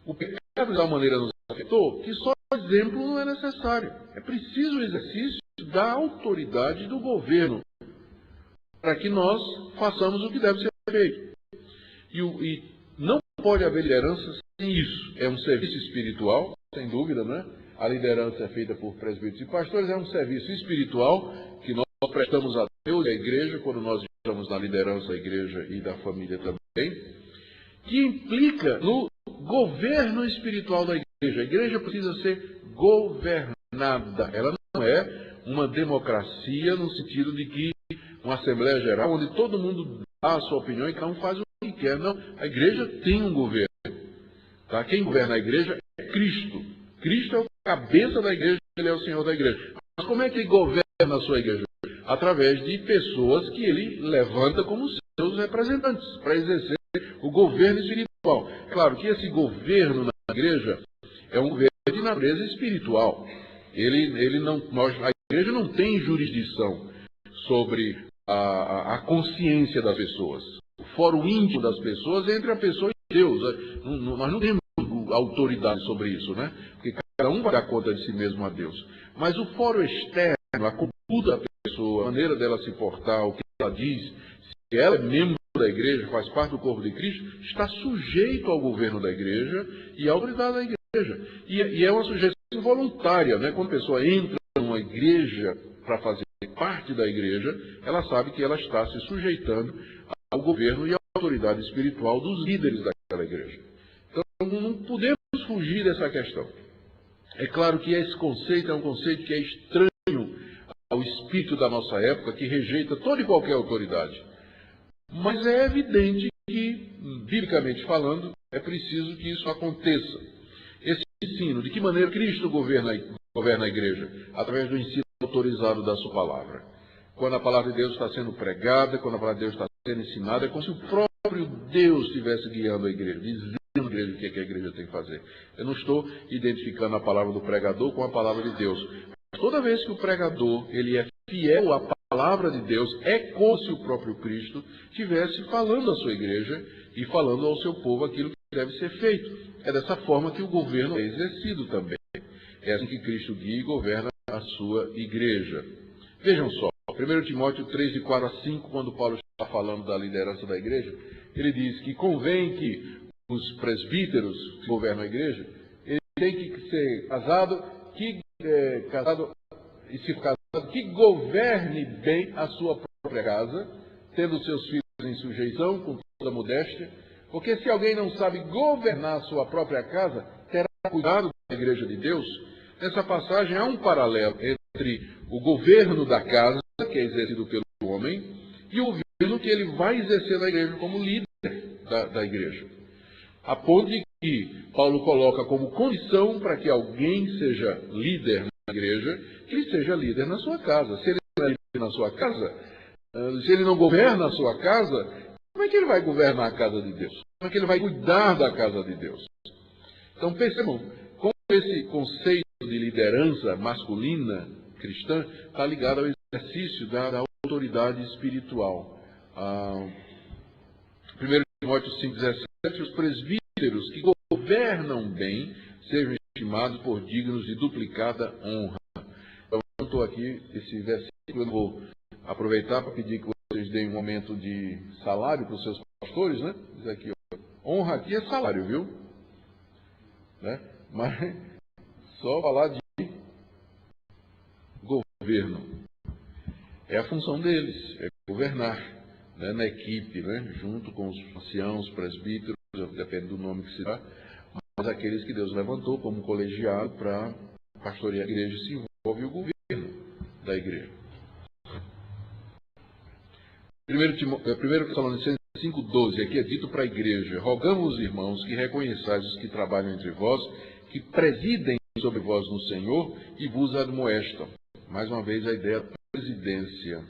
O pecado, de tal maneira, nos afetou que só o exemplo não é necessário. É preciso o exercício da autoridade do governo para que nós façamos o que deve ser feito. E não pode haver liderança sem isso. É um serviço espiritual, sem dúvida, né? A liderança é feita por presbíteros e pastores, é um serviço espiritual que nós prestamos a Deus e à igreja, quando nós estamos na liderança da igreja e da família também, que implica no governo espiritual da igreja. A igreja precisa ser governada. Ela não é uma democracia no sentido de que uma Assembleia Geral, onde todo mundo dá a sua opinião e cada um faz o que quer. Não, a igreja tem um governo. Tá? Quem governa a igreja é Cristo. Cristo é o cabeça da igreja, ele é o Senhor da igreja. Mas como é que ele governa a sua igreja? Através de pessoas que ele levanta como seus representantes, para exercer o governo espiritual. Claro que esse governo na igreja é um governo de natureza espiritual. A igreja não tem jurisdição sobre a consciência das pessoas. O fórum íntimo das pessoas é entre a pessoa e Deus. Nós não temos autoridade sobre isso, né? Porque cada um vai dar conta de si mesmo a Deus. Mas o fórum externo, a conduta da pessoa, a maneira dela se portar, o que ela diz, se ela é membro da igreja, faz parte do corpo de Cristo, está sujeito ao governo da igreja e à autoridade da igreja. E é uma sujeição voluntária, né? Quando a pessoa entra numa igreja para fazer parte da igreja, ela sabe que ela está se sujeitando ao governo e à autoridade espiritual dos líderes daquela igreja. Então, não podemos fugir dessa questão. É claro que esse conceito é um conceito que é estranho ao espírito da nossa época, que rejeita toda e qualquer autoridade. Mas é evidente que, biblicamente falando, é preciso que isso aconteça. Esse ensino, de que maneira Cristo governa a igreja? Através do ensino autorizado da sua palavra. Quando a palavra de Deus está sendo pregada, quando a palavra de Deus está sendo ensinada, é como se o próprio Deus estivesse guiando a igreja, dizendo dizendo à igreja o que a igreja tem que fazer. Eu não estou identificando a palavra do pregador com a palavra de Deus. Toda vez que o pregador ele é fiel à palavra de Deus, é como se o próprio Cristo estivesse falando à sua igreja e falando ao seu povo aquilo que deve ser feito. É dessa forma que o governo é exercido também. É assim que Cristo guia e governa a sua igreja. Vejam só, 1 Timóteo 3, de 4 a 5, quando Paulo está falando da liderança da igreja, ele diz que convém que os presbíteros que governam a igreja, ele tem que ser casado, e se for casado, que governe bem a sua própria casa, tendo seus filhos em sujeição, com toda modéstia, porque se alguém não sabe governar a sua própria casa, terá cuidado da igreja de Deus. Nessa passagem há um paralelo entre o governo da casa, que é exercido pelo homem, e o governo que ele vai exercer na igreja como líder da igreja. A ponto de que Paulo coloca como condição para que alguém seja líder na igreja, que ele seja líder na sua casa. Se ele não é líder na sua casa, se ele não governa a sua casa, como é que ele vai governar a casa de Deus? Como é que ele vai cuidar da casa de Deus? Então percebam, como esse conceito de liderança masculina cristã está ligado ao exercício da autoridade espiritual. 1 Timóteo 5,17, os presbíteros que governam bem sejam estimados por dignos de duplicada honra. Então, eu estou aqui, esse versículo, eu vou aproveitar para pedir que vocês deem um momento de salário para os seus pastores, né? Diz aqui, ó, honra aqui é salário, viu? Né? Mas só falar de governo. É a função deles, é governar, né, na equipe, né, junto com os anciãos, presbíteros, depende do nome que se dá, mas aqueles que Deus levantou como colegiado para pastorear a igreja, se envolve o governo da igreja. 1 Tessalonicenses 5,12, aqui é dito para a igreja: rogamos, irmãos, que reconheçais os que trabalham entre vós, que presidem sobre vós no Senhor e vos admoestam. Mais uma vez a ideia da presidência.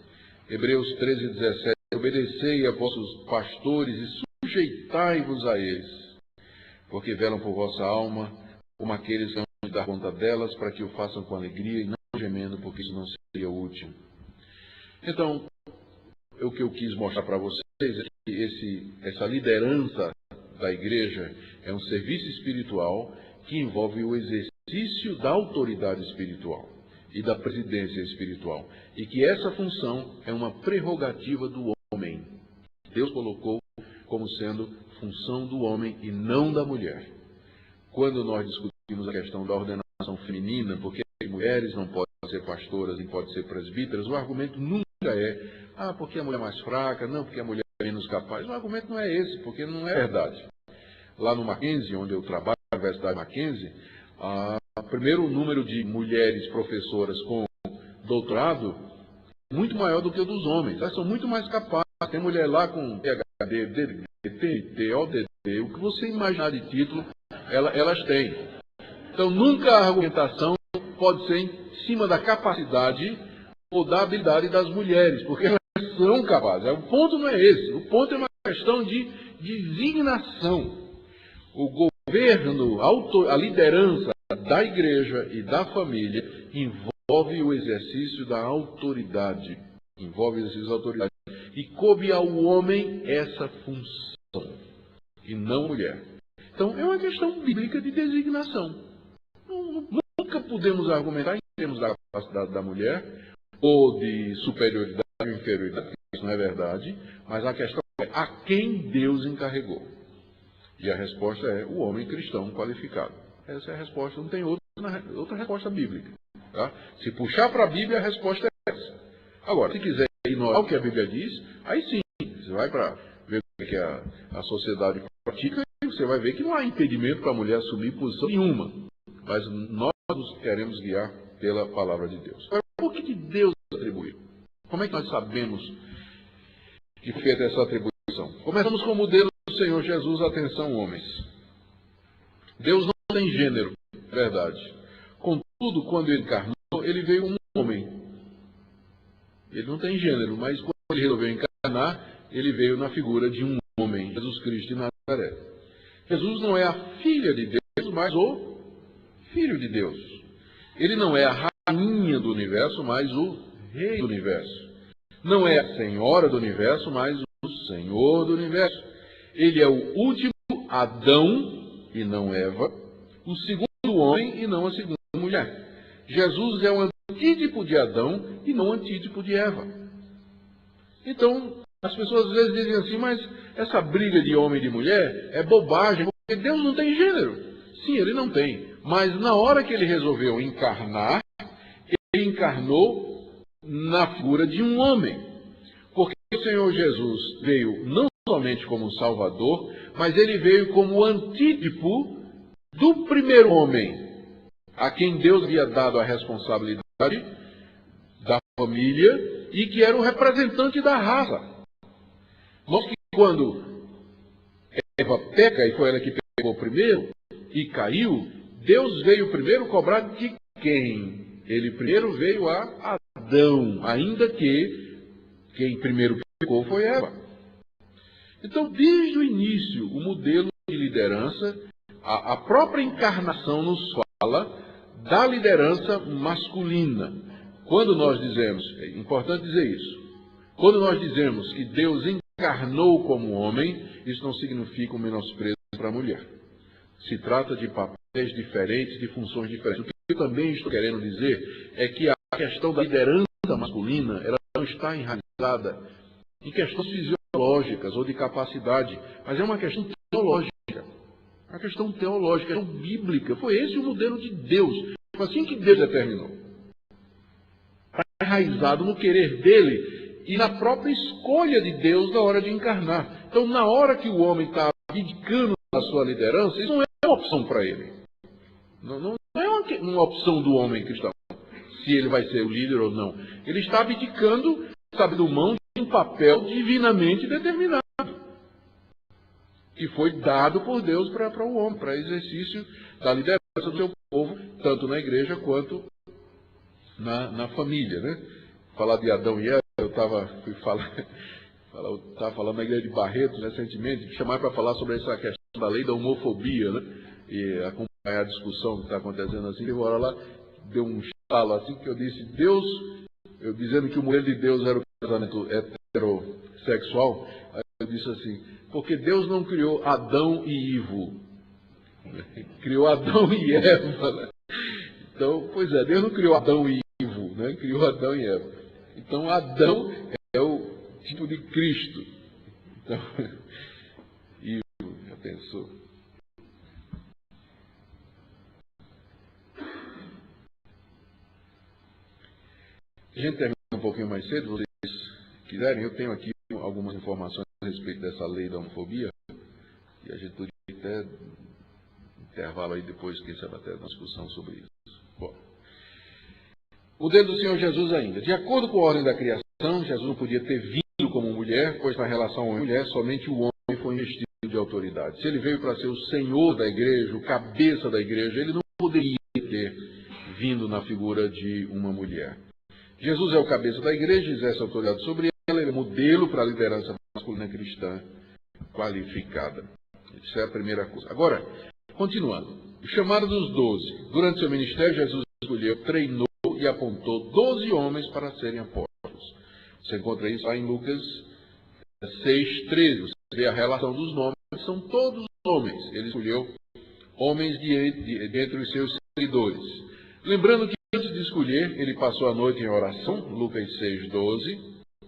Hebreus 13,17, obedecei a vossos pastores e sujeitai-vos a eles, porque velam por vossa alma, como aqueles que não dar conta delas, para que o façam com alegria e não gemendo, porque isso não seria útil. Então, o que eu quis mostrar para vocês é que essa liderança da igreja é um serviço espiritual que envolve o exercício da autoridade espiritual e da presidência espiritual. E que essa função é uma prerrogativa do homem. Deus colocou como sendo função do homem e não da mulher. Quando nós discutimos a questão da ordenação feminina, porque mulheres não podem ser pastoras e podem ser presbíteras, o argumento nunca é, porque a mulher é mais fraca, não, porque a mulher é menos capaz. O argumento não é esse, porque não é verdade. Lá no Mackenzie, onde eu trabalho, na Universidade Mackenzie, primeiro o número de mulheres professoras com doutorado é muito maior do que o dos homens. Elas são muito mais capazes. Tem mulher lá com PhD, DDT, ODD, o que você imaginar de título, elas têm. Então nunca a argumentação pode ser em cima da capacidade ou da habilidade das mulheres, porque elas são capazes. O ponto não é esse. O ponto é uma questão de designação. O governo, a liderança da igreja e da família envolve o exercício da autoridade. Envolve o exercício da autoridade. E coube ao homem essa função, e não mulher. Então, é uma questão bíblica de designação. Nunca podemos argumentar em termos da capacidade da mulher, ou de superioridade ou inferioridade, porque isso não é verdade, mas a questão é a quem Deus encarregou. E a resposta é o homem cristão qualificado. Essa é a resposta, não tem outra resposta bíblica. Tá? Se puxar para a Bíblia, a resposta é essa. Agora, se quiser ignorar o que a Bíblia diz, aí sim, você vai para ver o que a sociedade pratica, e você vai ver que não há impedimento para a mulher assumir posição nenhuma. Mas nós nos queremos guiar pela palavra de Deus. Agora, por que Deus atribuiu? Como é que nós sabemos que fez essa atribuição? Começamos com o modelo do Senhor Jesus, atenção, homens. Deus não tem gênero, é verdade. Contudo, quando ele encarnou, ele veio um homem. Ele não tem gênero, mas quando ele resolveu encarnar, ele veio na figura de um homem, Jesus Cristo de Nazaré. Jesus não é a filha de Deus, mas o Filho de Deus. Ele não é a rainha do universo, mas o rei do universo. Não é a senhora do universo, mas o Senhor do universo. Ele é o último Adão e não Eva, o segundo homem e não a segunda mulher. Jesus é o antítipo de Adão e não o antítipo de Eva. Então, as pessoas às vezes dizem assim, mas essa briga de homem e de mulher é bobagem, porque Deus não tem gênero. Sim, ele não tem. Mas na hora que ele resolveu encarnar, ele encarnou na figura de um homem. Porque o Senhor Jesus veio não somente como Salvador, mas ele veio como o antítipo do primeiro homem, a quem Deus havia dado a responsabilidade da família e que era o representante da raça. Nós que quando Eva peca, e foi ela que pecou primeiro e caiu, Deus veio primeiro cobrar de quem? Ele primeiro veio a Adão, ainda que quem primeiro pecou foi Eva. Então, desde o início, o modelo de liderança, a própria encarnação nos fala da liderança masculina. Quando nós dizemos, é importante dizer isso, quando nós dizemos que Deus encarnou como homem, isso não significa um menosprezo para a mulher. Se trata de papéis diferentes, de funções diferentes. O que eu também estou querendo dizer é que a questão da liderança masculina, ela não está enraizada em questões fisiológicas ou de capacidade, mas é uma questão teológica. Uma questão teológica, uma questão bíblica. Foi esse o modelo de Deus. Foi assim que Deus determinou. Está enraizado no querer dele e na própria escolha de Deus na hora de encarnar. Então, na hora que o homem está abdicando da sua liderança, isso não é uma opção para ele. Não é uma opção do homem cristão, se ele vai ser o líder ou não. Ele está abdicando, sabe, do mão de um papel divinamente determinado, que foi dado por Deus para o homem, para exercício da liderança do seu povo, tanto na igreja quanto na família, né? Falar de Adão e Eva, eu estava falando na igreja de Barretos recentemente, que chamaram para falar sobre essa questão da lei da homofobia, né? E acompanhar a discussão que está acontecendo assim. Teve uma hora lá, deu um estalo assim, que eu disse, eu dizendo que o modelo de Deus era o casamento heterossexual, aí eu disse assim, porque Deus não criou Adão e Ivo, criou Adão e Eva, né? Então, pois é, Deus não criou Adão e Ivo, né? Criou Adão e Eva. Então, Adão é o tipo de Cristo. Então, Ivo, já pensou? A gente termina um pouquinho mais cedo, vocês quiserem, eu tenho aqui algumas informações a respeito dessa lei da homofobia, e a gente poderia até intervalo aí depois, quem sabe até uma discussão sobre isso. Bom, o dedo do Senhor Jesus ainda. De acordo com a ordem da criação, Jesus não podia ter vindo como mulher, pois na relação homem-mulher, somente o homem foi investido de autoridade. Se ele veio para ser o Senhor da igreja, o cabeça da igreja, ele não poderia ter vindo na figura de uma mulher. Jesus é o cabeça da igreja, exerce autoridade sobre ela, ele é modelo para a liderança masculina cristã qualificada. Isso é a primeira coisa. Agora, continuando. O chamado dos 12. Durante seu ministério, Jesus escolheu, treinou e apontou 12 homens para serem apóstolos. Você encontra isso lá em Lucas 6:13. Você vê a relação dos nomes, são todos homens. Ele escolheu homens de entre os seus seguidores. Lembrando que antes de escolher, ele passou a noite em oração, Lucas 6:12,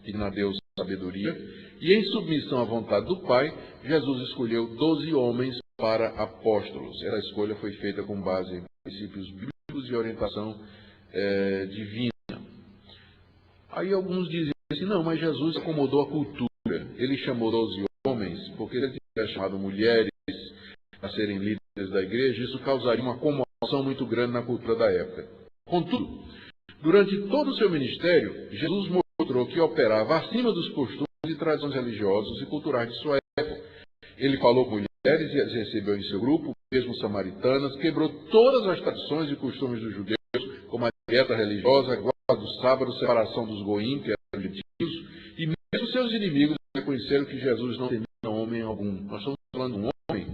pedindo a Deus sabedoria, e em submissão à vontade do Pai, Jesus escolheu 12 homens para apóstolos. Essa escolha foi feita com base em princípios bíblicos e orientação divina. Aí alguns dizem assim, não, mas Jesus acomodou a cultura. Ele chamou 12 homens, porque ele tinha chamado mulheres a serem líderes da igreja, isso causaria uma comoção muito grande na cultura da época. Contudo, durante todo o seu ministério, Jesus mostrou que operava acima dos costumes e tradições religiosas e culturais de sua época. Ele falou com mulheres e as recebeu em seu grupo, mesmo samaritanas, quebrou todas as tradições e costumes dos judeus, como a dieta religiosa, a guarda do sábado, a separação dos goim, que eram gentios, e mesmo seus inimigos reconheceram que Jesus não temia homem algum. Nós estamos falando de um homem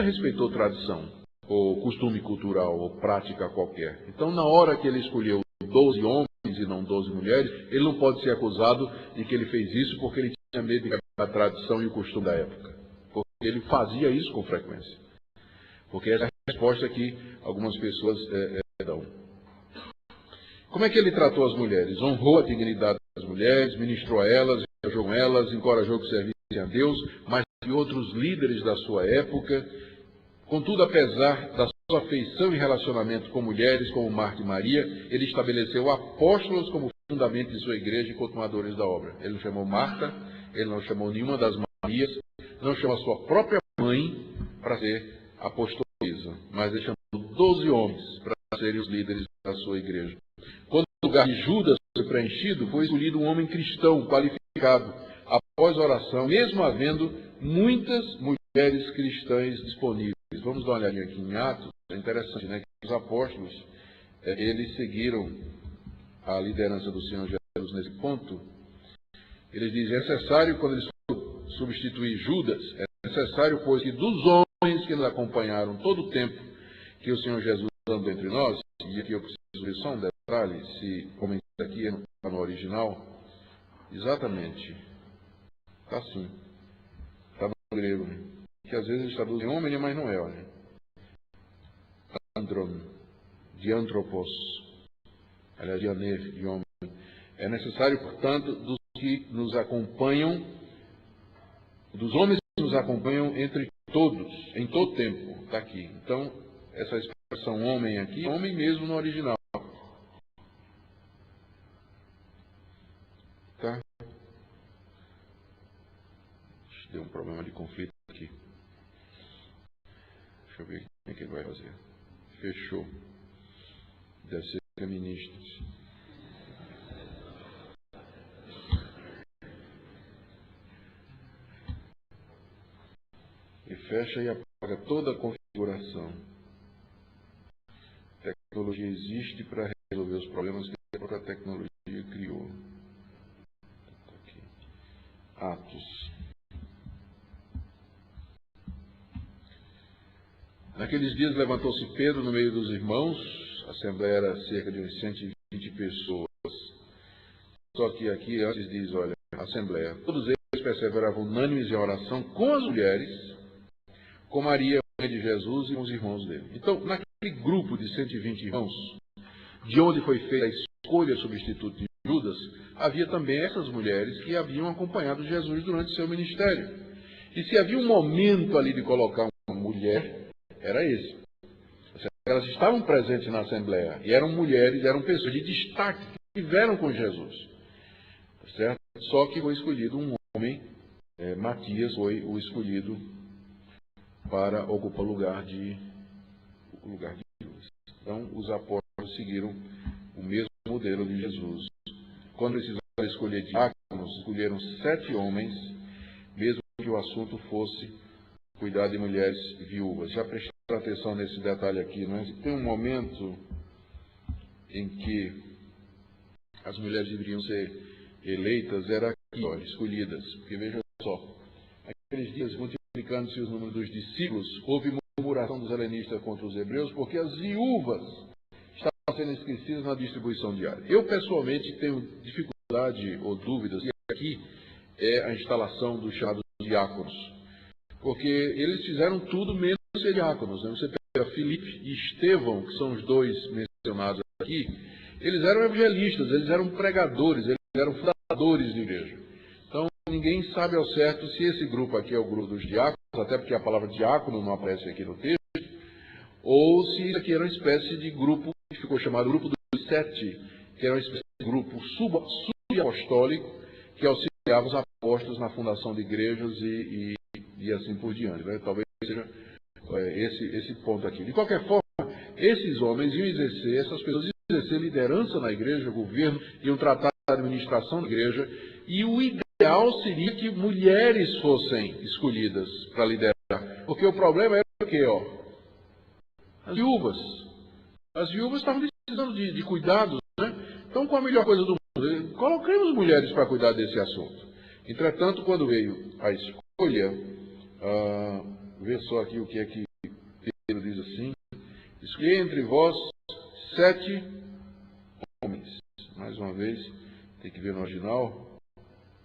nunca respeitou tradição, ou costume cultural, ou prática qualquer. Então, na hora que ele escolheu 12 homens e não 12 mulheres, ele não pode ser acusado de que ele fez isso porque ele tinha medo da tradição e o costume da época. Porque ele fazia isso com frequência. Porque essa é a resposta que algumas pessoas dão. Como é que ele tratou as mulheres? Honrou a dignidade das mulheres, ministrou a elas, encorajou que servissem a Deus, mas e outros líderes da sua época. Contudo, apesar da sua afeição e relacionamento com mulheres como Marta e Maria, ele estabeleceu apóstolos como fundamento de sua igreja e continuadores da obra. Ele não chamou Marta, ele não chamou nenhuma das Marias, não chamou a sua própria mãe para ser apostoliza, mas ele chamou 12 homens para serem os líderes da sua igreja. Quando o lugar de Judas foi preenchido, foi escolhido um homem cristão, qualificado, após a oração, mesmo havendo muitas mulheres cristãs disponíveis. Vamos dar uma olhadinha aqui em Atos. É interessante, né? Que os apóstolos, eles seguiram a liderança do Senhor Jesus nesse ponto. Eles dizem, é necessário, quando eles foram substituir Judas, é necessário, pois, que dos homens que nos acompanharam todo o tempo que o Senhor Jesus andou entre nós, e aqui eu preciso ver só um detalhe, se como aqui está no original, exatamente, está assim, está no grego, né? Que às vezes traduzem homem, mas não é, olha. Andron, de antropos, aliás, de aner, de homem. É necessário, portanto, dos que nos acompanham, dos homens que nos acompanham entre todos, em todo tempo, está aqui. Então, essa expressão homem aqui, homem mesmo no original. Tá? Deu um problema de conflito aqui. Deixa eu ver como é que ele vai fazer. Fechou. Deve ser feministas. E fecha e apaga toda a configuração. A tecnologia existe para resolver os problemas que a própria tecnologia criou. Aqui. Atos. Naqueles dias levantou-se Pedro no meio dos irmãos, a assembleia era cerca de uns 120 pessoas. Só que aqui antes diz, olha, a assembleia, todos eles perseveravam unânimes em oração com as mulheres, com Maria, mãe de Jesus e com os irmãos dele. Então, naquele grupo de 120 irmãos, de onde foi feita a escolha substituta de Judas, havia também essas mulheres que haviam acompanhado Jesus durante seu ministério. E se havia um momento ali de colocar uma mulher, era esse. Elas estavam presentes na Assembleia e eram mulheres, eram pessoas de destaque que estiveram com Jesus. Certo? Só que foi escolhido um homem, Matias foi o escolhido para ocupar o lugar de Judas. Então, os apóstolos seguiram o mesmo modelo de Jesus. Quando precisaram escolher diáconos, escolheram 7 homens, mesmo que o assunto fosse cuidar de mulheres viúvas. Já prestaram atenção nesse detalhe aqui, não é? Tem um momento em que as mulheres deveriam ser eleitas, era aqui, ó, escolhidas. Porque veja só, naqueles dias, multiplicando-se os números dos discípulos, houve murmuração dos helenistas contra os hebreus, porque as viúvas estavam sendo esquecidas na distribuição diária. Eu, pessoalmente, tenho dificuldade ou dúvidas, e aqui é a instalação dos chamados diáconos. Porque eles fizeram tudo menos ser diáconos. Né? Você pega Filipe e Estevão, que são os dois mencionados aqui, eles eram evangelistas, eles eram pregadores, eles eram fundadores de igreja. Então, ninguém sabe ao certo se esse grupo aqui é o grupo dos diáconos, até porque a palavra diácono não aparece aqui no texto, ou se isso aqui era uma espécie de grupo que ficou chamado Grupo dos 7, que era uma espécie de grupo subapostólico que auxiliava os apóstolos na fundação de igrejas e assim por diante. Né? Talvez seja esse ponto aqui. De qualquer forma, esses homens iam exercer, essas pessoas iam exercer liderança na igreja, governo, iam tratar da administração da igreja, e o ideal seria que mulheres fossem escolhidas para liderar. Porque o problema era o quê? As viúvas. As viúvas estavam precisando de cuidados, né? Então, qual a melhor coisa do mundo? Coloquemos mulheres para cuidar desse assunto. Entretanto, quando veio a escolha, vê só aqui o que é que escolhi entre vós 7 homens. Mais uma vez, tem que ver no original,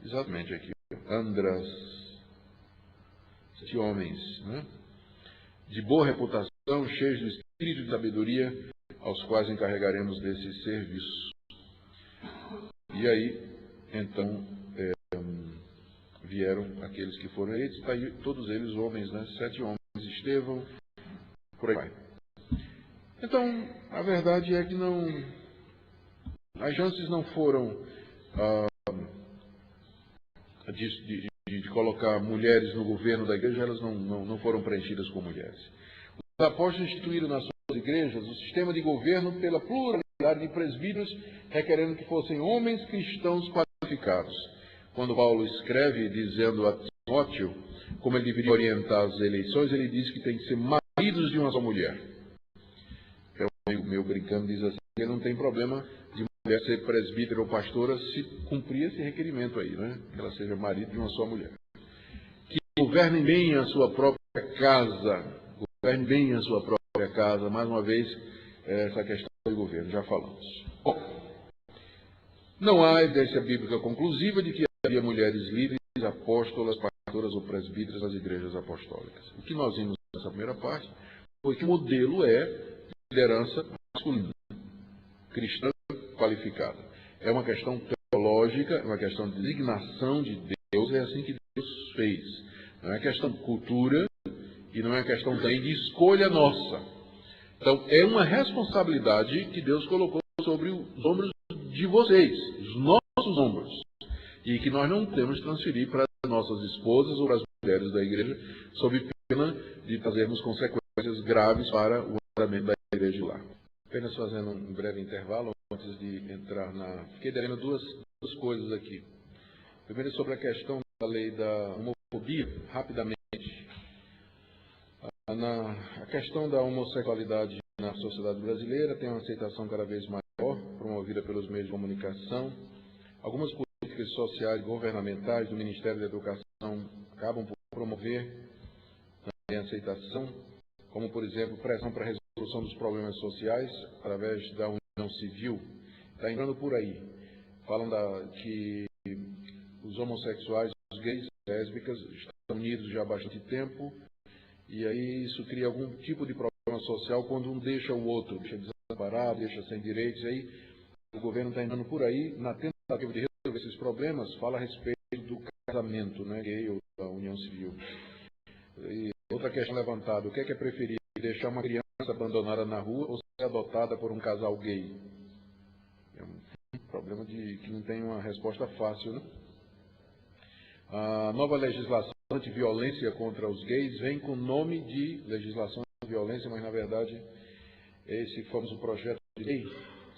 exatamente aqui, Andras, 7 homens, né? De boa reputação, cheios do espírito de sabedoria, aos quais encarregaremos desse serviço. E aí, então, vieram aqueles que foram eleitos, tá aí, todos eles homens, né? 7 homens, Estevão, por aí vai. Então, a verdade é que as chances não foram de colocar mulheres no governo da igreja, elas não foram preenchidas com mulheres. Os apóstolos instituíram nas suas igrejas o sistema de governo pela pluralidade de presbíteros, requerendo que fossem homens cristãos qualificados. Quando Paulo escreve dizendo a Timóteo como ele deveria orientar as eleições, ele diz que tem que ser maridos de uma só mulher. Um amigo meu brincando diz assim, que não tem problema de mulher ser presbítero ou pastora se cumprir esse requerimento aí, né? Que ela seja marido de uma só mulher. Que governem bem a sua própria casa. Governe bem a sua própria casa. Mais uma vez, essa questão do governo, já falamos. Bom, não há evidência bíblica conclusiva de que havia mulheres líderes, apóstolas, pastoras ou presbíteras nas igrejas apostólicas. O que nós vimos nessa primeira parte foi que o modelo é liderança masculina, cristã qualificada. É uma questão teológica, é uma questão de designação de Deus, é assim que Deus fez. Não é questão de cultura e não é questão também de escolha nossa. Então, é uma responsabilidade que Deus colocou sobre os ombros de vocês, os nossos ombros, e que nós não podemos transferir para as nossas esposas ou para as mulheres da igreja, sob pena de trazermos consequências graves para o andamento da igreja lá. Apenas fazendo um breve intervalo antes de entrar na... Fiquei devendo duas coisas aqui. Primeiro, sobre a questão da lei da homofobia, rapidamente. A questão da homossexualidade na sociedade brasileira tem uma aceitação cada vez maior, promovida pelos meios de comunicação. Algumas políticas sociais e governamentais do Ministério da Educação acabam por promover também a aceitação, como, por exemplo, pressão para a resolução dos problemas sociais através da união civil. Está entrando por aí. Falam que os homossexuais, os gays, lésbicas, estão unidos já há bastante tempo, e aí isso cria algum tipo de problema social quando um deixa o outro, deixa desamparado, deixa sem direitos. E aí o governo está entrando por aí, na tentativa de resolver esses problemas, fala a respeito do casamento, né, gay ou da união civil. E outra questão levantada, o que é preferível, deixar uma criança abandonada na rua ou ser adotada por um casal gay? É um problema que não tem uma resposta fácil, né? A nova legislação anti-violência contra os gays vem com o nome de legislação anti-violência, mas na verdade esse famoso projeto de lei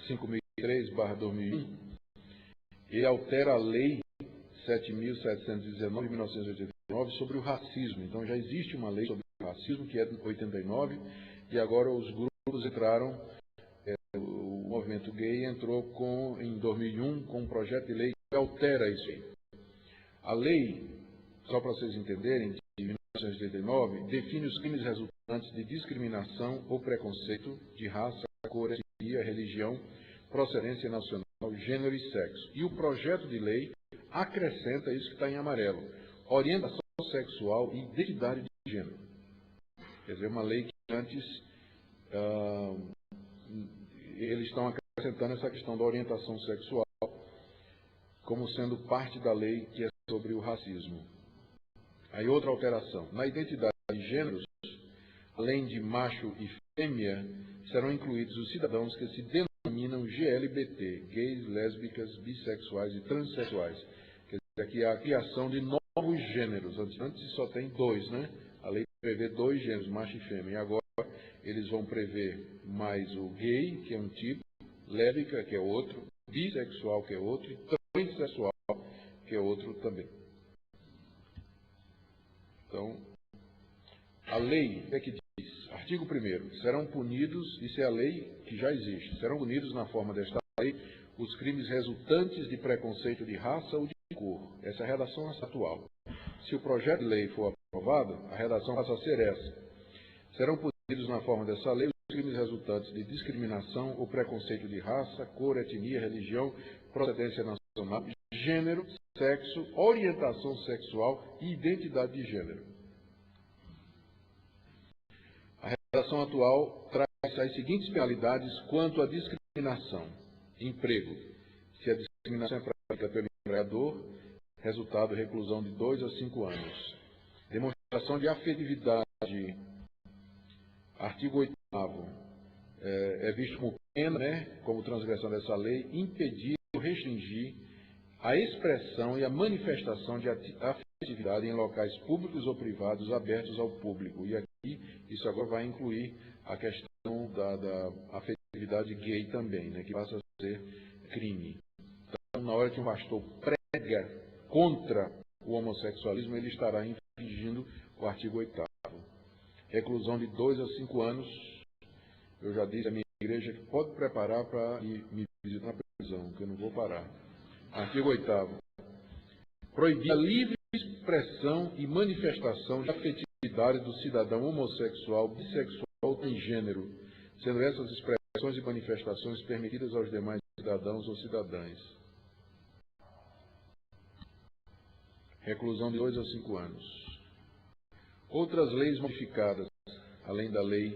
5003/2001, ele altera a lei 7.719 de 1989 sobre o racismo. Então já existe uma lei sobre o racismo que é de 89 e agora os grupos entraram, o movimento gay entrou em 2001 com um projeto de lei que altera isso aí. A lei, só para vocês entenderem, de 1989, define os crimes resultantes de discriminação ou preconceito de raça, cor, etnia, religião, procedência nacional, gênero e sexo. E o projeto de lei acrescenta isso que está em amarelo: orientação sexual e identidade de gênero. Quer dizer, uma lei que antes eles estão acrescentando essa questão da orientação sexual como sendo parte da lei que é sobre o racismo. Aí outra alteração. Na identidade de gêneros, além de macho e fêmea, serão incluídos os cidadãos que se denominam GLBT, gays, lésbicas, bissexuais e transexuais. Quer dizer, aqui há a criação de novos gêneros. Antes só tem 2, né? A lei prevê 2 gêneros, macho e fêmea. E agora eles vão prever mais o gay, que é um tipo, lésbica, que é outro, bissexual, que é outro, e transexual, que é outro também. Então, a lei é que diz, artigo 1º, serão punidos, isso é a lei que já existe, serão punidos na forma desta lei os crimes resultantes de preconceito de raça ou de cor. Essa é a redação atual. Se o projeto de lei for aprovado, a redação passa a ser essa. Serão punidos na forma dessa lei crimes resultantes de discriminação ou preconceito de raça, cor, etnia, religião, procedência nacional, gênero, sexo, orientação sexual e identidade de gênero. A redação atual traz as seguintes penalidades quanto à discriminação. Emprego. Se a discriminação é praticada pelo empregador, resultado reclusão de 2 a 5 anos. Demonstração de afetividade. Artigo 8º. É visto como pena, como transgressão dessa lei, impedir ou restringir a expressão e a manifestação de afetividade em locais públicos ou privados abertos ao público. E aqui, isso agora vai incluir a questão da afetividade gay também, que passa a ser crime. Então, na hora que um pastor prega contra o homossexualismo, ele estará infringindo o artigo 8º. Reclusão de 2 a 5 anos. Eu já disse à minha igreja que pode preparar para me visitar na prisão, que eu não vou parar. Artigo 8º. Proibir a livre expressão e manifestação de afetividade do cidadão homossexual, bissexual ou transgênero, sendo essas expressões e manifestações permitidas aos demais cidadãos ou cidadãs. Reclusão de 2 a 5 anos. Outras leis modificadas, além da lei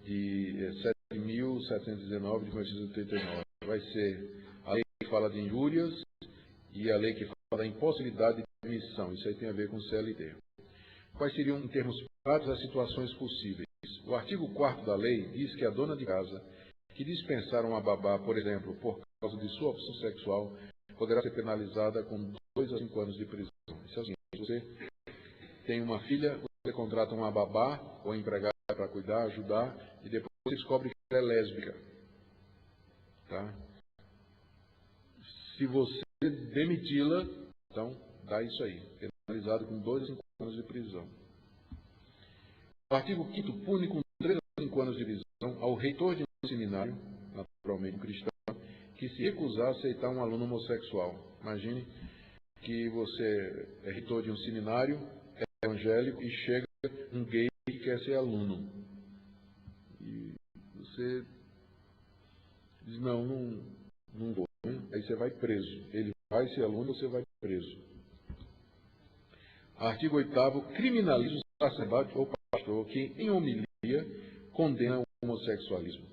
de 7.719 de 1989, vai ser a lei que fala de injúrias e a lei que fala da impossibilidade de admissão. Isso aí tem a ver com o CLT. Quais seriam, em termos práticos, as situações possíveis? O artigo 4º da lei diz que a dona de casa que dispensar uma babá, por exemplo, por causa de sua opção sexual, poderá ser penalizada com 2 a 5 anos de prisão. Isso é o seguinte: você tem uma filha, você contrata uma babá ou empregada para cuidar, ajudar, e depois você descobre que ela é lésbica. Tá? Se você demiti-la, então dá isso aí, penalizado com 2 a 5 anos de prisão. O artigo 5º pune com 3 a 5 anos de prisão ao reitor de um seminário, naturalmente cristão, que se recusar a aceitar um aluno homossexual. Imagine que você é reitor de um seminário evangélico e chega um gay que quer ser aluno. E você diz, não vou. Aí você vai preso. Ele vai ser aluno, você vai preso. Artigo 8º, criminaliza o sacerdote ou pastor que, em homilia, condena o homossexualismo.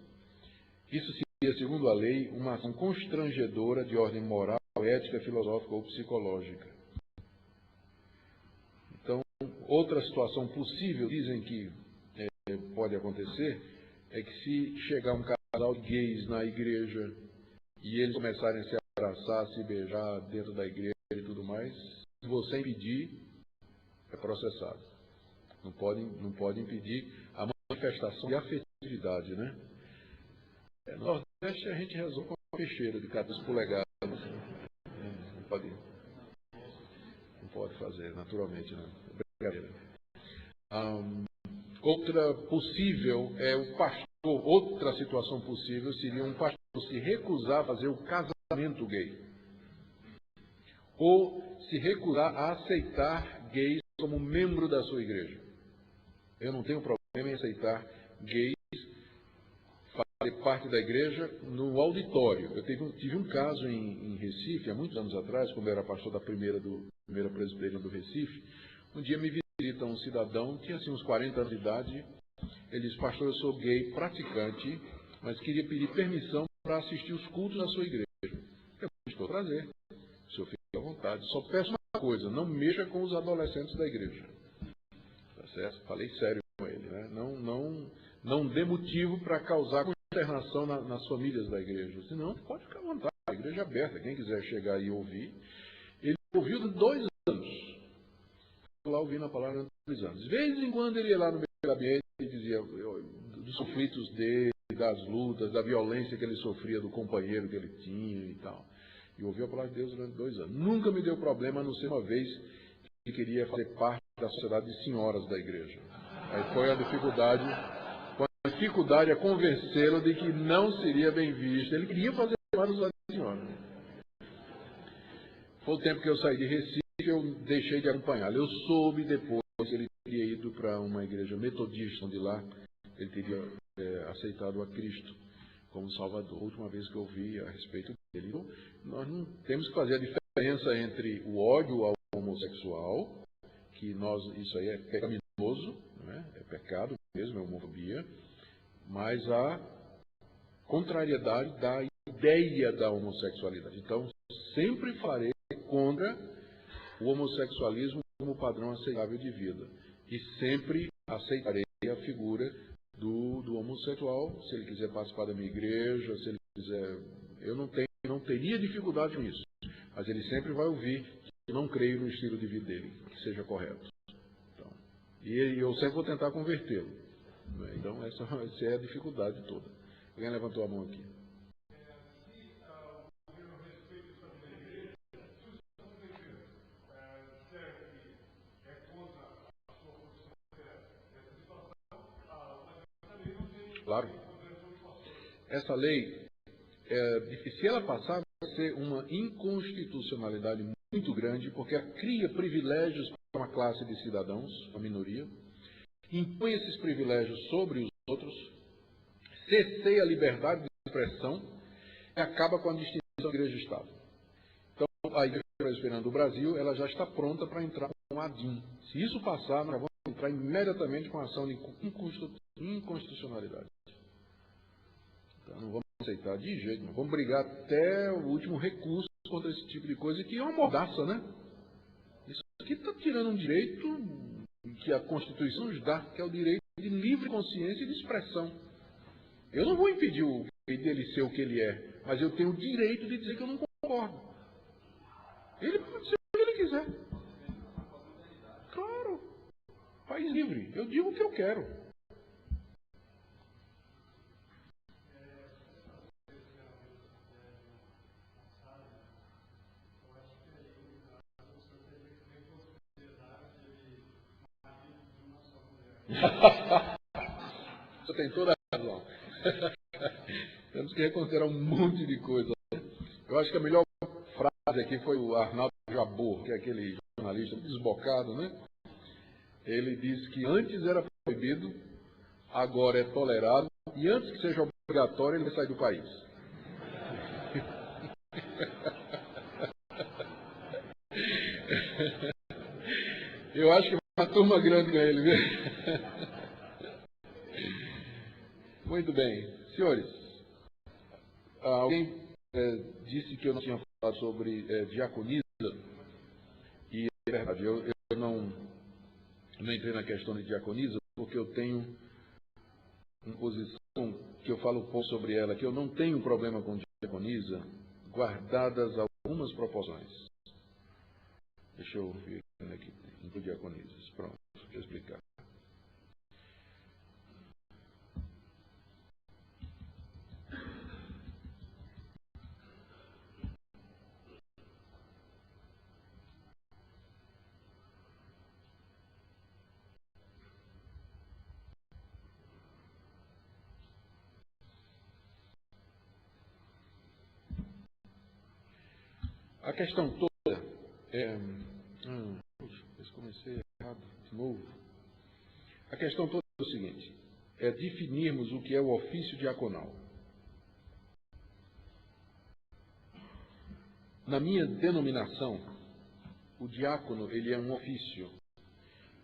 Isso seria, segundo a lei, uma ação constrangedora de ordem moral, ética, filosófica ou psicológica. Então, outra situação possível, dizem que pode acontecer, é que se chegar um casal de gays na igreja e eles começarem a se abraçar, se beijar dentro da igreja e tudo mais, se você impedir, é processado. Não pode impedir a manifestação de afetividade, né? No Nordeste a gente resolve com uma peixeira de 14 polegadas. Não pode fazer, naturalmente, não. Brincadeira. Outra possível é o pastor. Outra situação possível seria um pastor se recusar a fazer o casamento gay. Ou se recusar a aceitar gays como membro da sua igreja. Eu não tenho problema em aceitar gays fazer parte da igreja no auditório. Eu tive um caso em Recife, há muitos anos atrás, quando eu era pastor da primeira presbiteriana do Recife. Um dia me visita um cidadão, tinha assim uns 40 anos de idade. Ele disse: pastor, eu sou gay praticante, mas queria pedir permissão para assistir os cultos da sua igreja. Eu estou prazer, o senhor fique à vontade. Só peço uma coisa: não mexa com os adolescentes da igreja. Tá certo? Falei sério com ele, né? Não dê motivo para causar consternação nas famílias da igreja. Senão, pode ficar à vontade. A igreja é aberta. Quem quiser chegar e ouvir. Ele ouviu de 2 anos. Lá ouvindo a palavra de 2 anos. De vez em quando ele ia lá no meu gabinete e dizia dos conflitos dele, das lutas, da violência que ele sofria do companheiro que ele tinha e tal. E ouviu a palavra de Deus durante 2 anos. Nunca me deu problema, a não ser uma vez que queria fazer parte da sociedade de senhoras da igreja. Aí foi a dificuldade a convencê-lo de que não seria bem visto. Ele queria fazer parte da senhora. Foi o tempo que eu saí de Recife, eu deixei de acompanhá-lo. Eu soube depois que ele teria ido para uma igreja metodista, onde lá ele teria aceitado a Cristo como Salvador. A última vez que eu ouvi a respeito dele. Então, nós não temos que fazer a diferença entre o ódio ao homossexual, que isso aí é pecaminoso, né? É pecado mesmo, é homofobia, mas a contrariedade da ideia da homossexualidade. Então, sempre farei contra o homossexualismo como padrão aceitável de vida. E sempre aceitarei a figura do homossexual, se ele quiser participar da minha igreja, se ele quiser... Eu não teria dificuldade com isso. Mas ele sempre vai ouvir que não creio no estilo de vida dele, que seja correto. Então, e eu sempre vou tentar convertê-lo. Então, essa é a dificuldade toda. Alguém levantou a mão aqui. Claro. Essa lei, se ela passar, vai ser uma inconstitucionalidade muito grande, porque ela cria privilégios para uma classe de cidadãos, uma minoria, impõe esses privilégios sobre os outros, cerceia a liberdade de expressão e acaba com a distinção Igreja e Estado. Então, a Igreja Presbiteriana do Brasil, ela já está pronta para entrar com um ADIM. Se isso passar, nós vamos entrar imediatamente com a ação de inconstitucionalidade. Então, não vamos aceitar de jeito nenhum. Vamos brigar até o último recurso contra esse tipo de coisa, que é uma mordaça, né? Isso aqui está tirando um direito que a Constituição nos dá, que é o direito de livre consciência e de expressão. Eu não vou impedir dele ser o que ele é, mas eu tenho o direito de dizer que eu não concordo. Ele pode ser o que ele quiser. Claro. País livre. Eu digo o que eu quero. Você tem toda a razão. Temos que reconsiderar um monte de coisa. Eu acho que a melhor frase aqui foi o Arnaldo Jabor, que é aquele jornalista desbocado, né? Ele disse que antes era proibido, agora é tolerado, e antes que seja obrigatório, ele vai sair do país. Eu acho que vai uma turma grande com ele, viu? Muito bem. Senhores, alguém disse que eu não tinha falado sobre diaconisa, e é verdade, eu não entrei na questão de diaconisa, porque eu tenho uma posição que eu falo um pouco sobre ela, que eu não tenho problema com diaconisa, guardadas algumas proporções. Deixa eu ver aqui, entre diaconisas. Pronto, deixa eu explicar. A questão toda é... Puxa, comecei errado de novo. A questão toda é o seguinte, é definirmos o que é o ofício diaconal. Na minha denominação, o diácono, ele é um ofício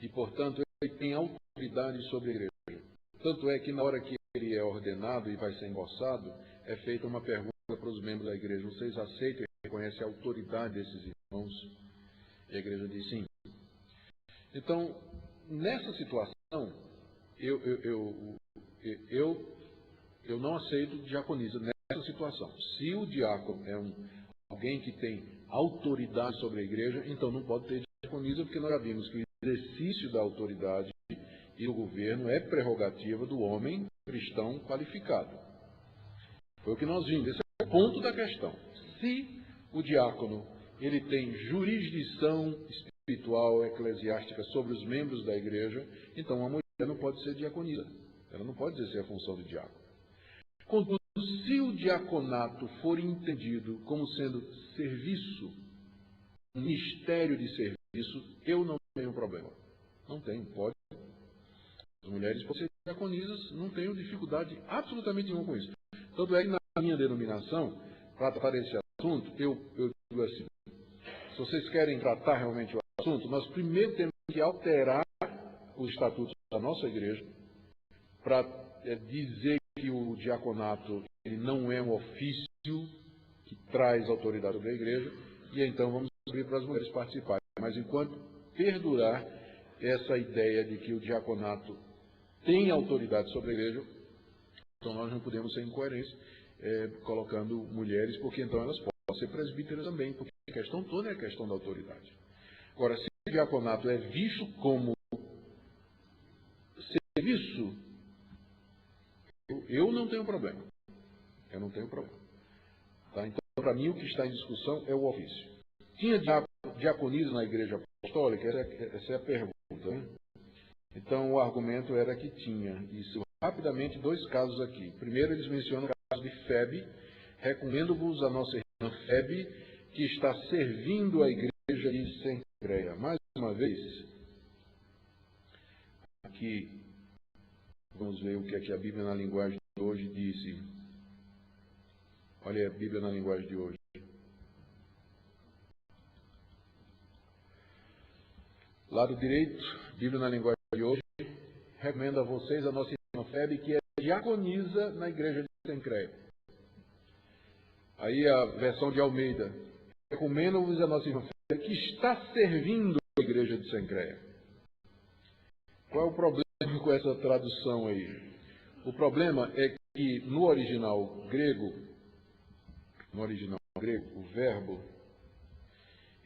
e, portanto, ele tem autoridade sobre a igreja. Tanto é que na hora que ele é ordenado e vai ser empossado, é feita uma pergunta para os membros da igreja: vocês aceitam e reconhecem a autoridade desses irmãos? E a igreja diz sim. Então, nessa situação, eu não aceito diaconisa nessa situação. Se o diácono é alguém que tem autoridade sobre a igreja, então não pode ter diaconisa, porque nós já vimos que o exercício da autoridade e do governo é prerrogativa do homem cristão qualificado. Foi o que nós vimos. Esse é o ponto da questão. Se o diácono ele tem jurisdição espiritual, eclesiástica sobre os membros da igreja, então a mulher não pode ser diaconisa. Ela não pode exercer a função de diácono. Contudo, se o diaconato for entendido como sendo serviço, ministério de serviço, eu não tenho problema. Não tenho, pode. As mulheres podem ser diaconisas, não tenho dificuldade absolutamente nenhuma com isso. Tanto é que na minha denominação, para tratar esse assunto, eu digo assim, se vocês querem tratar realmente o assunto, nós primeiro temos que alterar o estatuto da nossa igreja para dizer que o diaconato ele não é um ofício que traz autoridade sobre a igreja, e então vamos abrir para as mulheres participarem. Mas enquanto perdurar essa ideia de que o diaconato tem autoridade sobre a igreja, então nós não podemos ser incoerentes colocando mulheres, porque então elas podem ser presbíteras também, porque a questão toda é a questão da autoridade. Agora, se o diaconato é visto como serviço, eu não tenho problema. Eu não tenho problema. Tá? Então, para mim, o que está em discussão é o ofício. Tinha diaconismo na igreja apostólica? Essa é a pergunta. Né? Então, o argumento era que tinha. Isso, rapidamente, dois casos aqui. Primeiro, eles mencionam o caso de Febe. Recomendo-vos a nossa irmã Febe, que está servindo a igreja de Cencreia. Mais uma vez, aqui, vamos ver o que é que a Bíblia na linguagem de hoje disse. Olha a Bíblia na linguagem de hoje. Lado direito, Bíblia na linguagem de hoje, recomendo a vocês a nossa irmã Febe, que é diaconisa na igreja de Cencreia. Aí a versão de Almeida, recomendo-vos a nossa irmã Febe, que está servindo a igreja de Cencreia. Qual é o problema com essa tradução aí? O problema é que no original grego, o verbo,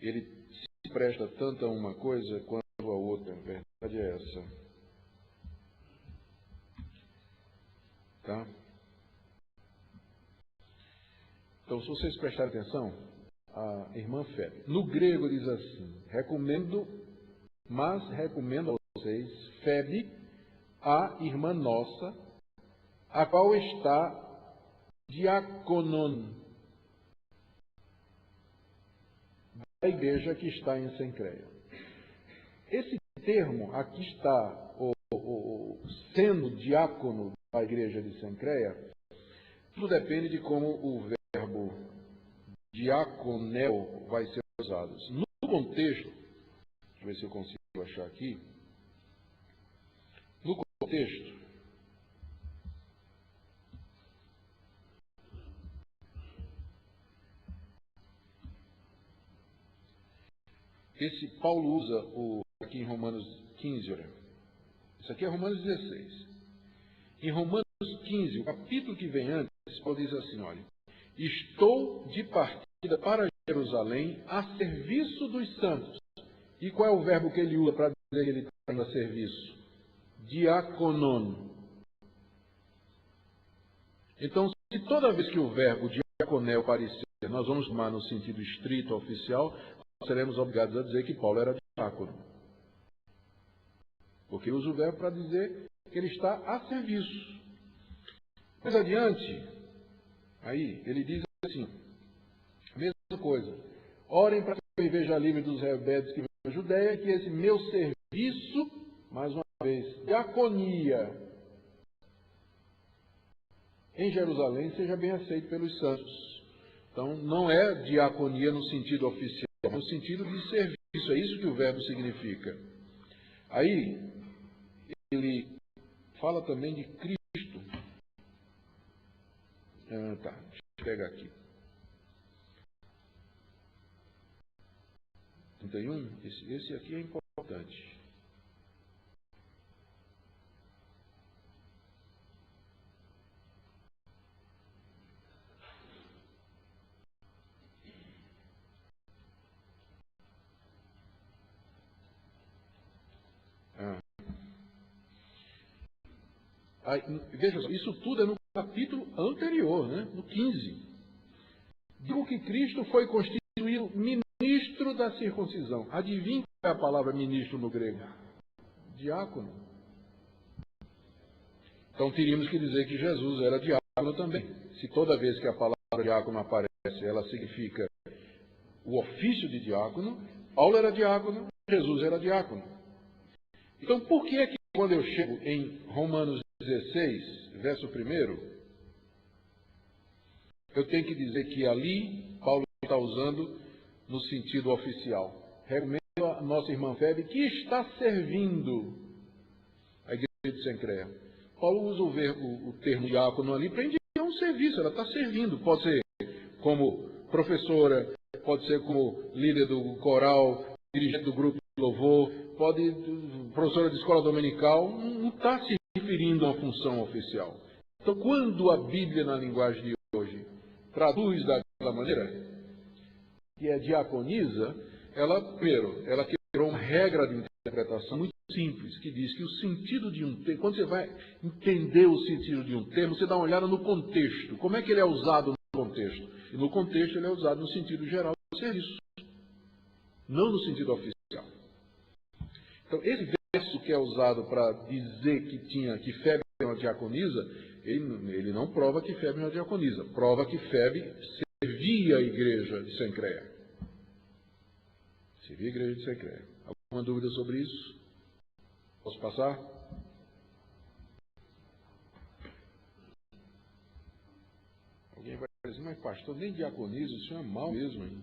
ele se presta tanto a uma coisa quanto a outra. A verdade é essa. Tá? Então, se vocês prestarem atenção, a irmã Febe, no grego diz assim, recomendo a vocês, Febe, a irmã nossa, a qual está diaconon da igreja que está em Cencreia. Esse termo, aqui está, sendo diácono da igreja de Cencreia, tudo depende de como o verbo diaconel vai ser usado. No contexto, deixa eu ver se eu consigo achar aqui, no contexto, esse Paulo usa aqui em Romanos 15, olha, isso aqui é Romanos 16. Em Romanos 15, o capítulo que vem antes, Paulo diz assim, olha, estou de partida para Jerusalém a serviço dos santos. E qual é o verbo que ele usa para dizer que ele está indo a serviço? Diaconon. Então, se toda vez que o verbo diaconel aparecer, nós vamos tomar no sentido estrito oficial, nós seremos obrigados a dizer que Paulo era diácono. Porque usa o verbo para dizer que ele está a serviço. Mais adiante, aí, ele diz assim, a mesma coisa. Orem para que eu me veja livre dos rebeldes que vêm da Judéia, que esse meu serviço, mais uma vez, diaconia, em Jerusalém, seja bem aceito pelos santos. Então, não é diaconia no sentido oficial, é no sentido de serviço. É isso que o verbo significa. Aí, ele fala também de Cristo. Deixa eu pegar aqui. 31, esse aqui é importante. Veja só, isso tudo é no capítulo anterior, né? No 15. Digo que Cristo foi constituído ministro da circuncisão. Adivinha qual é a palavra ministro no grego? Diácono. Então teríamos que dizer que Jesus era diácono também. Se toda vez que a palavra diácono aparece, ela significa o ofício de diácono, Paulo era diácono, Jesus era diácono. Então por que é que quando eu chego em Romanos 16, verso 1, eu tenho que dizer que ali Paulo está usando no sentido oficial. Recomendo a nossa irmã Febe que está servindo a igreja de Cencreia. Paulo usa o termo diácono ali para indicar um serviço, ela está servindo. Pode ser como professora, pode ser como líder do coral, dirigente do grupo de louvor, pode professora de escola dominical, não está se referindo a uma função oficial. Então, quando a Bíblia, na linguagem de hoje, traduz daquela maneira, que é diaconisa, primeiro, ela quebrou uma regra de interpretação muito simples, que diz que o sentido de um termo, quando você vai entender o sentido de um termo, você dá uma olhada no contexto. Como é que ele é usado no contexto? E no contexto ele é usado no sentido geral do serviço, não no sentido oficial. Então, esse verso que é usado para dizer que Febe é uma diaconisa, ele não prova que Febe é uma diaconisa, prova que Febe servia a igreja de Cencreia. Servia a igreja de Cencreia. Alguma dúvida sobre isso? Posso passar? Alguém vai dizer, mas pastor, nem diaconisa, isso é mal mesmo, hein?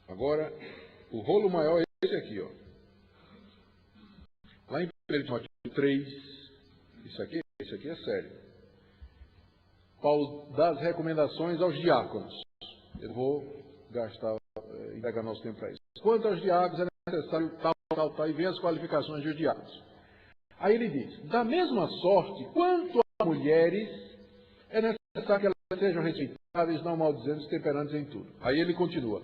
Agora, o rolo maior é esse aqui, ó. Lá em 1 Timóteo 3, isso aqui é sério. Paulo dá as recomendações aos diáconos. Eu vou entregar nosso tempo para isso. Quanto aos diáconos é necessário tal, e vem as qualificações dos diáconos. Aí ele diz, da mesma sorte, quanto a mulheres, é necessário que elas sejam respeitadas, não maldizentes, temperantes em tudo. Aí ele continua,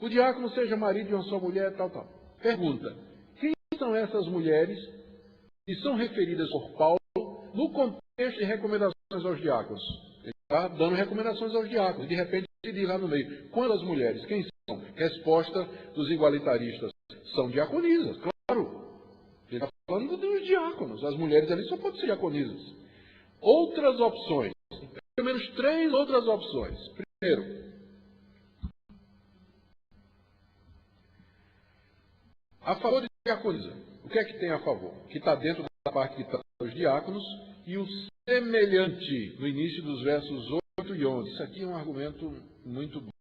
o diácono seja marido de uma só mulher, tal. Pergunta, quem são essas mulheres que são referidas por Paulo no contexto de recomendações aos diáconos? Ele está dando recomendações aos diáconos. De repente, ele diz lá no meio, quantas mulheres? Quem são? Resposta dos igualitaristas. São diaconisas, claro. Ele está falando dos diáconos. As mulheres ali só podem ser diaconisas. Outras opções. Pelo menos 3 outras opções. Primeiro, a favor de diaconisa. O que é que tem a favor? Que está dentro da parte que trata os diáconos e o semelhante no início dos versos 8 e 11. Isso aqui é um argumento muito bom.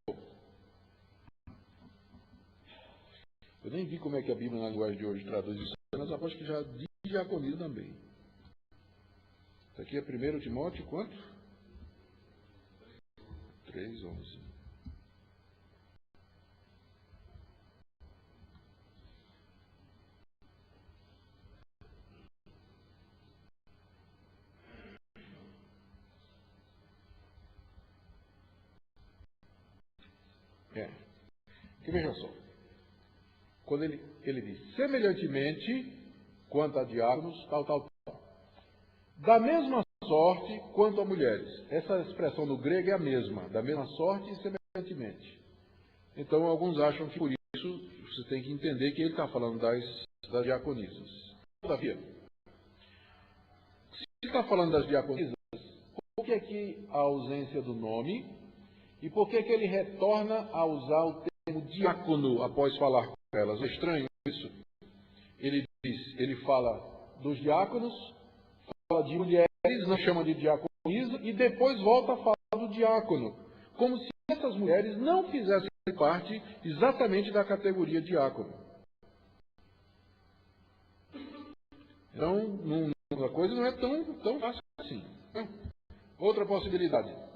Eu nem vi como é que a Bíblia na linguagem de hoje traduz isso, mas aposto que já diz diaconisa também. Isso aqui é 1 Timóteo quanto? 3, 11. Porque veja só, quando ele diz, semelhantemente, quanto a diáconos, tal. Da mesma sorte quanto a mulheres. Essa expressão no grego é a mesma, da mesma sorte e semelhantemente. Então, alguns acham que por isso você tem que entender que ele está falando das diaconisas. Todavia, se está falando das diaconisas, por que aqui a ausência do nome e por que ele retorna a usar o termo diácono após falar com elas? É estranho isso. Ele fala dos diáconos, fala de mulheres, não chama de diaconisa, e depois volta a falar do diácono, como se essas mulheres não fizessem parte exatamente da categoria diácono. Então, a coisa não é tão fácil assim. Outra possibilidade.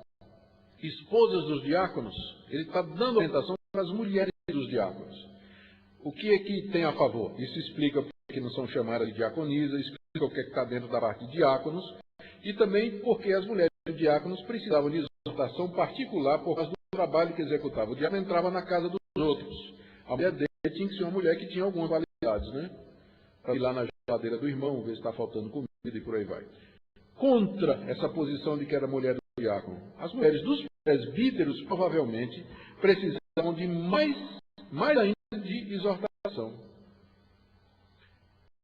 Esposas dos diáconos, ele está dando orientação para as mulheres dos diáconos. O que é que tem a favor? Isso explica porque não são chamadas de diaconisa, explica o que está dentro da parte de diáconos, e também porque as mulheres diáconos precisavam de exortação particular por causa do trabalho que executava. O diácono entrava na casa dos outros. A mulher dele tinha que ser uma mulher que tinha algumas qualidades, né? Para ir lá na geladeira do irmão, ver se está faltando comida e por aí vai. Contra essa posição de que era mulher do diácono, as mulheres dos presbíteros provavelmente precisavam de mais ainda de exortação.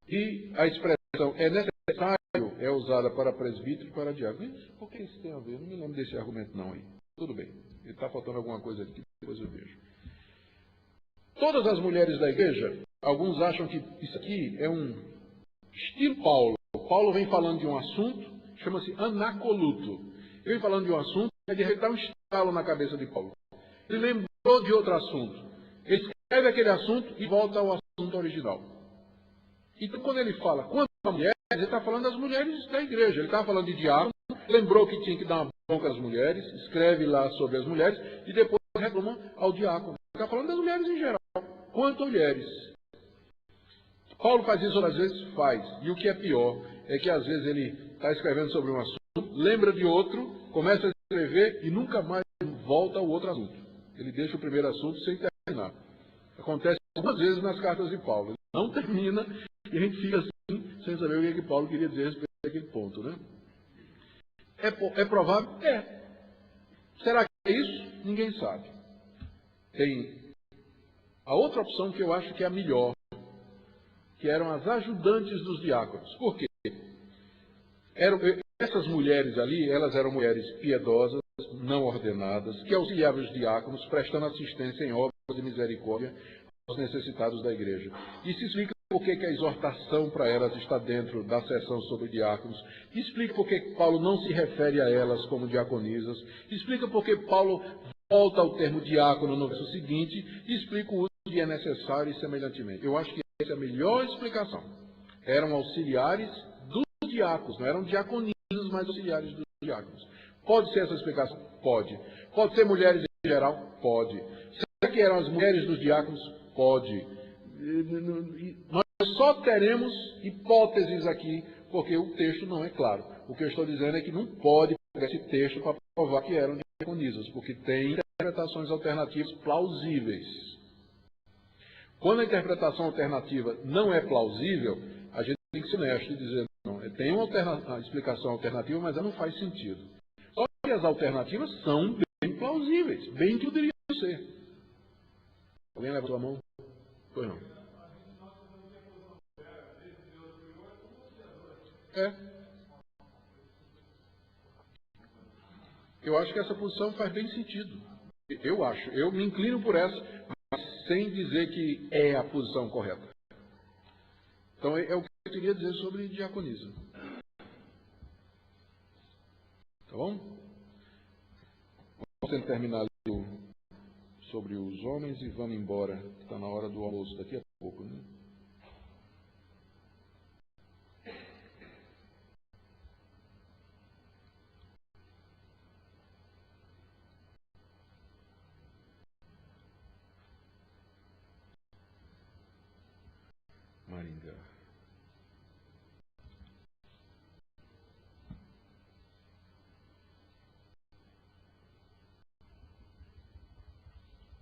E a expressão é necessário é usada para presbítero e para diácono. Por que isso tem a ver? Eu não me lembro desse argumento não aí. Tudo bem. Está faltando alguma coisa aqui, depois eu vejo. Todas as mulheres da igreja, alguns acham que isso aqui é um estilo Paulo. Paulo vem falando de um assunto, chama-se anacoluto. Ele vem falando de um assunto, e de repente dá um estalo na cabeça de Paulo. Ele lembrou de outro assunto. Ele escreve aquele assunto e volta ao assunto original. Então, quando ele fala quanto a mulheres, ele está falando das mulheres da igreja. Ele está falando de diácono, lembrou que tinha que dar uma bronca às mulheres, escreve lá sobre as mulheres, e depois reclama ao diácono. Ele está falando das mulheres em geral. Quanto a mulheres. Paulo faz isso às vezes? Faz. E o que é pior é que às vezes ele está escrevendo sobre um assunto, lembra de outro, começa a escrever e nunca mais volta ao outro assunto. Ele deixa o primeiro assunto sem terminar. Acontece algumas vezes nas cartas de Paulo. Ele não termina e a gente fica assim, sem saber o que Paulo queria dizer a respeito daquele ponto, né? É provável? É. Será que é isso? Ninguém sabe. Tem a outra opção que eu acho que é a melhor, que eram as ajudantes dos diáconos. Por quê? Essas mulheres ali, elas eram mulheres piedosas, não ordenadas, que auxiliavam os diáconos, prestando assistência em obras de misericórdia aos necessitados da igreja. Isso explica por que a exortação para elas está dentro da seção sobre diáconos, explica por que Paulo não se refere a elas como diaconisas, explica por que Paulo volta ao termo diácono no verso seguinte e explica o uso que é necessário e semelhantemente. Eu acho que essa é a melhor explicação. Eram auxiliares dos diáconos, não eram diaconisas, mas auxiliares dos diáconos. Pode ser essa explicação? Pode. Pode ser mulheres em geral? Pode. Será que eram as mulheres dos diáconos? Pode. Nós só teremos hipóteses aqui, porque o texto não é claro. O que eu estou dizendo é que não pode pegar esse texto para provar que eram diaconisas, porque tem interpretações alternativas plausíveis. Quando a interpretação alternativa não é plausível, a gente tem que ser honesto e dizer, não, tem uma explicação alternativa, mas ela não faz sentido. Só que as alternativas são bem plausíveis, bem que poderiam ser. Alguém leva a sua mão? Pois não. Eu acho que essa posição faz bem sentido. Eu acho. Eu me inclino por essa, mas sem dizer que é a posição correta. Então, é o que eu queria dizer sobre diaconisa. Tá bom? Vamos terminar sobre os homens e vamos embora. Está na hora do almoço, daqui a pouco, né? Maringá.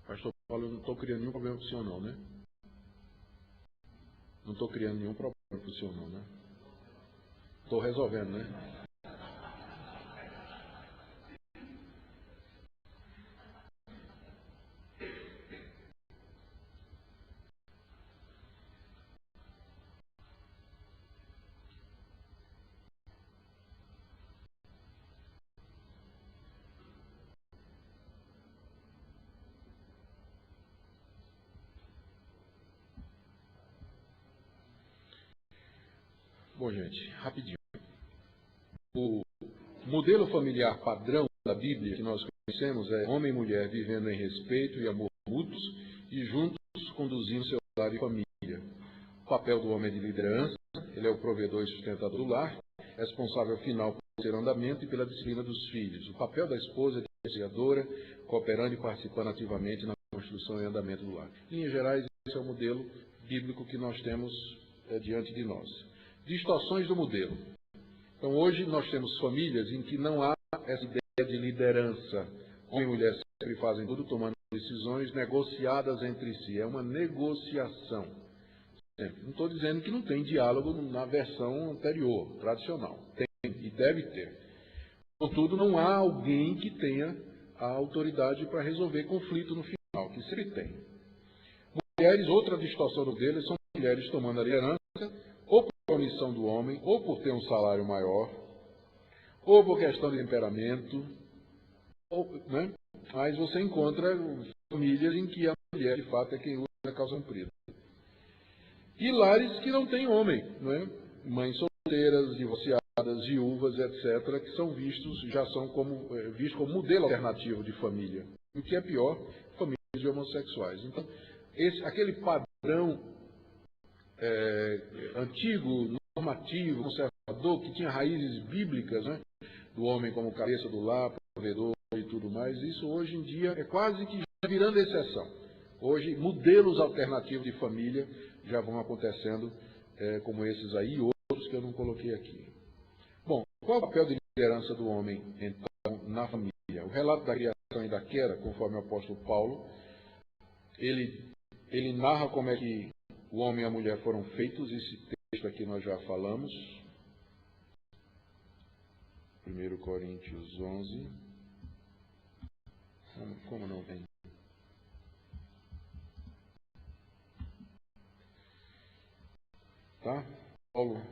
Pastor Paulo, eu não estou criando nenhum problema para o senhor não, né? Não estou criando nenhum problema para o senhor não, né? Estou resolvendo, né? Bom, gente, rapidinho. O modelo familiar padrão da Bíblia que nós conhecemos é homem e mulher vivendo em respeito e amor mútuos e juntos conduzindo seu lar e família. O papel do homem é de liderança, ele é o provedor e sustentador do lar, responsável final pelo seu andamento e pela disciplina dos filhos. O papel da esposa é de auxiliadora, cooperando e participando ativamente na construção e andamento do lar. Em linhas gerais, esse é o modelo bíblico que nós temos diante de nós. Distorções do modelo. Então, hoje nós temos famílias em que não há essa ideia de liderança. Homem e mulher sempre fazem tudo, tomando decisões negociadas entre si. É uma negociação. Sempre. Não estou dizendo que não tem diálogo na versão anterior, tradicional. Tem e deve ter. Contudo, não há alguém que tenha a autoridade para resolver conflito no final, que sempre tem. Mulheres, outra distorção do dele, são mulheres tomando a liderança, ou por omissão do homem, ou por ter um salário maior, ou por questão de temperamento, né? Mas você encontra famílias em que a mulher, de fato, é quem usa a causa cumprida. E lares que não têm homem, não é? Mães solteiras, divorciadas, viúvas, etc., que são vistos, já são vistos como modelo alternativo de família. E o que é pior, famílias de homossexuais. Então, aquele padrão antigo, normativo, conservador, que tinha raízes bíblicas, né? Do homem como cabeça do lar, provedor e tudo mais, isso hoje em dia é quase que já virando exceção. Hoje, modelos alternativos de família já vão acontecendo, como esses aí e outros que eu não coloquei aqui. Bom, qual é o papel de liderança do homem, então, na família? O relato da criação e da queda, conforme o apóstolo Paulo, ele narra como é que o homem e a mulher foram feitos. Esse texto aqui nós já falamos. 1 Coríntios 11. Como não tem? Tá? Paulo,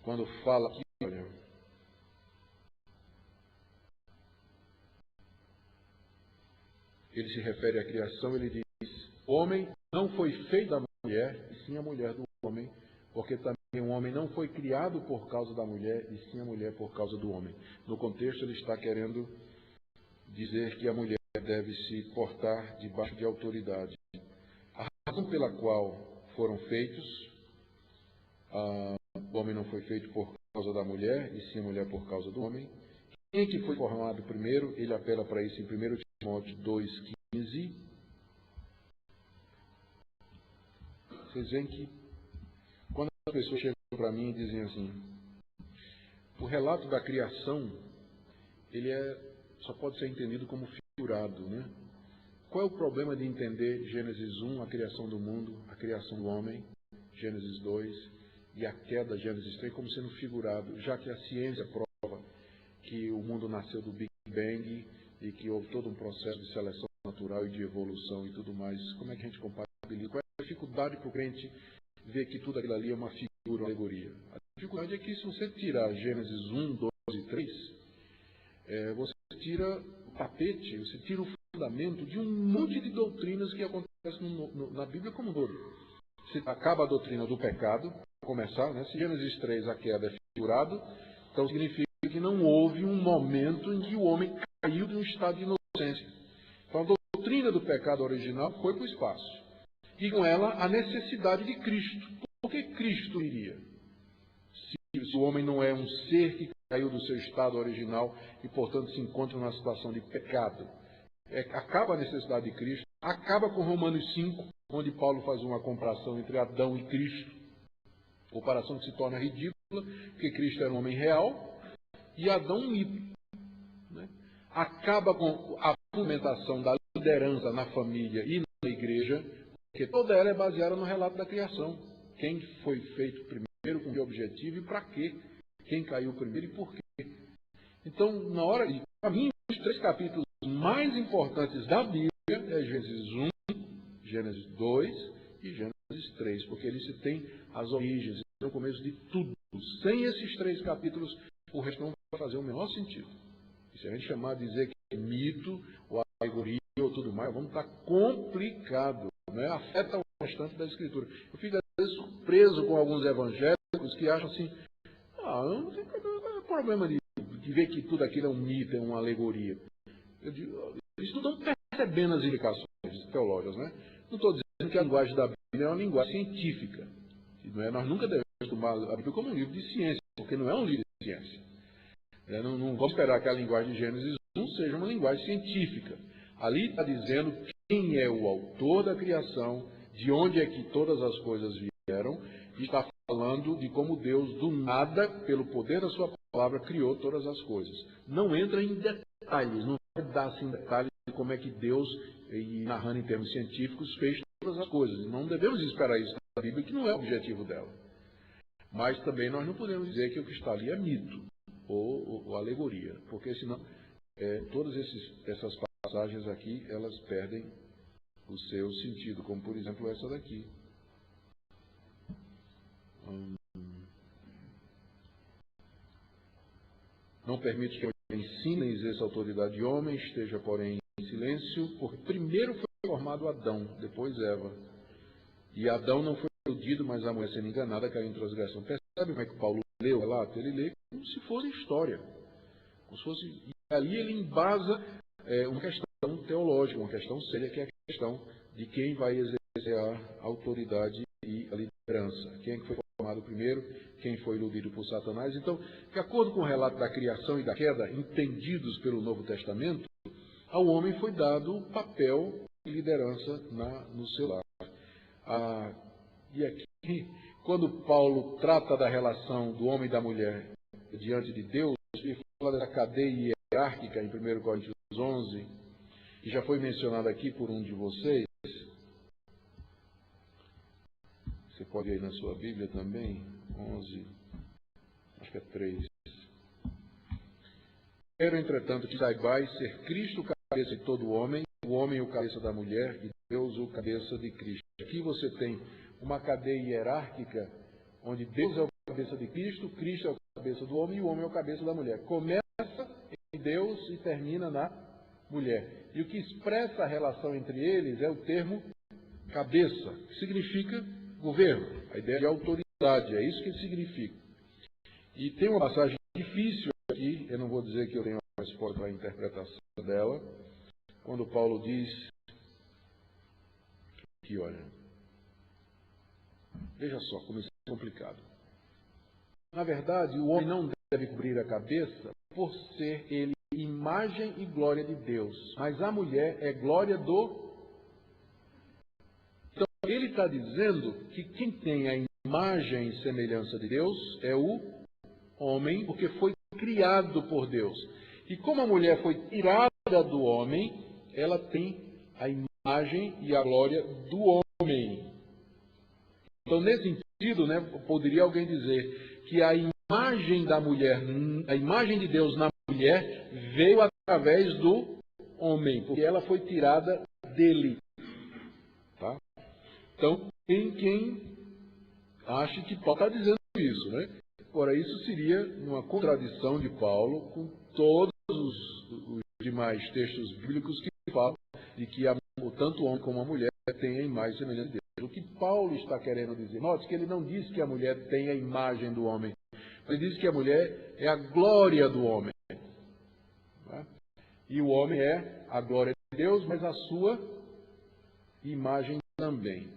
quando fala aqui, olha, ele se refere à criação, ele diz: o homem não foi feito da mulher, e sim a mulher do homem, porque também o homem não foi criado por causa da mulher, e sim a mulher por causa do homem. No contexto, ele está querendo dizer que a mulher deve se portar debaixo de autoridade. A razão pela qual foram feitos, o homem não foi feito por causa da mulher, e sim a mulher por causa do homem. Quem é que foi formado primeiro? Ele apela para isso em 1 Timóteo 2,15. Vocês veem que quando as pessoas chegam para mim e dizem assim, o relato da criação, ele só pode ser entendido como figurado, né? Qual é o problema de entender Gênesis 1, a criação do mundo, a criação do homem, Gênesis 2, e a queda, Gênesis 3, como sendo figurado, já que a ciência prova que o mundo nasceu do Big Bang e que houve todo um processo de seleção natural e de evolução e tudo mais? Como é que a gente compatibiliza? Qual é a dificuldade para o crente ver que tudo aquilo ali é uma figura, uma alegoria? A dificuldade é que se você tirar Gênesis 1, 2 e 3, você tira o tapete, você tira o fundamento de um monte de doutrinas que acontecem na Bíblia como um todo. Se acaba a doutrina do pecado, para começar, né? Se Gênesis 3 a queda é figurado, então significa que não houve um momento em que o homem caiu de um estado de inocência. Então a doutrina do pecado original foi para o espaço. E com ela a necessidade de Cristo. Por que Cristo iria? Se o homem não é um ser que caiu do seu estado original e, portanto, se encontra numa situação de pecado. Acaba a necessidade de Cristo, acaba com Romanos 5, onde Paulo faz uma comparação entre Adão e Cristo. Comparação que se torna ridícula, porque Cristo era um homem real e Adão um mito. Né? Acaba com a fundamentação da liderança na família e na igreja, porque toda ela é baseada no relato da criação. Quem foi feito primeiro, com que objetivo e para quê? Quem caiu primeiro e por quê? Então, para mim, os 3 capítulos mais importantes da Bíblia é Gênesis 1, Gênesis 2 e Gênesis 3, porque eles têm as origens, é o começo de tudo. Sem esses 3 capítulos, o resto não vai fazer o menor sentido. E se a gente dizer que é mito, ou alegoria, ou tudo mais, vamos estar complicado, né? Afeta o restante da Escritura. Eu fico, às vezes, surpreso com alguns evangélicos que acham assim, não tem problema de ver que tudo aquilo é um mito, é uma alegoria. Eu digo, eles não estão percebendo as implicações teológicas, né? Não estou dizendo que a linguagem da Bíblia é uma linguagem científica. Não é? Nós nunca devemos tomar a Bíblia como um livro de ciência, porque não é um livro de ciência. Não vamos esperar que a linguagem de Gênesis 1 seja uma linguagem científica. Ali está dizendo quem é o autor da criação, de onde é que todas as coisas vieram, e está falando de como Deus, do nada, pelo poder da sua palavra, criou todas as coisas. Não entra em detalhes, não vai dar assim detalhes de como é que Deus, e narrando em termos científicos, fez todas as coisas. Não devemos esperar isso da Bíblia, que não é o objetivo dela. Mas também nós não podemos dizer que o que está ali é mito ou alegoria, porque senão todas essas passagens aqui, elas perdem o seu sentido, como por exemplo essa daqui. Não permite que eu ensine e exerça a autoridade de homem, esteja, porém, em silêncio, porque primeiro foi formado Adão, depois Eva. E Adão não foi iludido, mas a mulher sendo enganada caiu em transgressão. Percebe como é que Paulo lê o relato? Ele lê como se fosse história. Como se fosse... E ali ele embasa uma questão teológica, uma questão séria, que é a questão de quem vai exercer a autoridade e a liderança. Quem é que foi formado primeiro, quem foi iludido por Satanás. Então, de acordo com o relato da criação e da queda, entendidos pelo Novo Testamento, ao homem foi dado o papel de liderança no seu lar. E aqui, quando Paulo trata da relação do homem e da mulher diante de Deus, ele fala da cadeia hierárquica em 1 Coríntios 11, e já foi mencionado aqui por um de vocês. Você pode ir aí na sua Bíblia também, 11, acho que é 3. Quero, entretanto, que saibais ser Cristo o cabeça de todo homem o cabeça da mulher e Deus o cabeça de Cristo. Aqui você tem uma cadeia hierárquica, onde Deus é o cabeça de Cristo, Cristo é o cabeça do homem e o homem é o cabeça da mulher. Começa em Deus e termina na mulher. E o que expressa a relação entre eles é o termo cabeça, que significa governo, a ideia de autoridade, é isso que significa. E tem uma passagem difícil aqui, eu não vou dizer que eu tenho uma resposta para a interpretação dela, quando Paulo diz, aqui olha, veja só como isso é complicado. Na verdade, o homem não deve cobrir a cabeça por ser ele imagem e glória de Deus, mas a mulher é glória do... Então, ele está dizendo que quem tem a imagem e semelhança de Deus é o homem, porque foi criado por Deus. E como a mulher foi tirada do homem, ela tem a imagem e a glória do homem. Então, nesse sentido, poderia alguém dizer que a imagem da mulher, a imagem de Deus na mulher veio através do homem, porque ela foi tirada dele. Tá? Então, tem quem ache que Paulo está dizendo isso, né? Ora, isso seria uma contradição de Paulo com todos os demais textos bíblicos que falam de que tanto o homem como a mulher têm a imagem semelhante de Deus. O que Paulo está querendo dizer? Note que ele não diz que a mulher tem a imagem do homem. Ele diz que a mulher é a glória do homem. Tá? E o homem é a glória de Deus, mas a sua imagem também.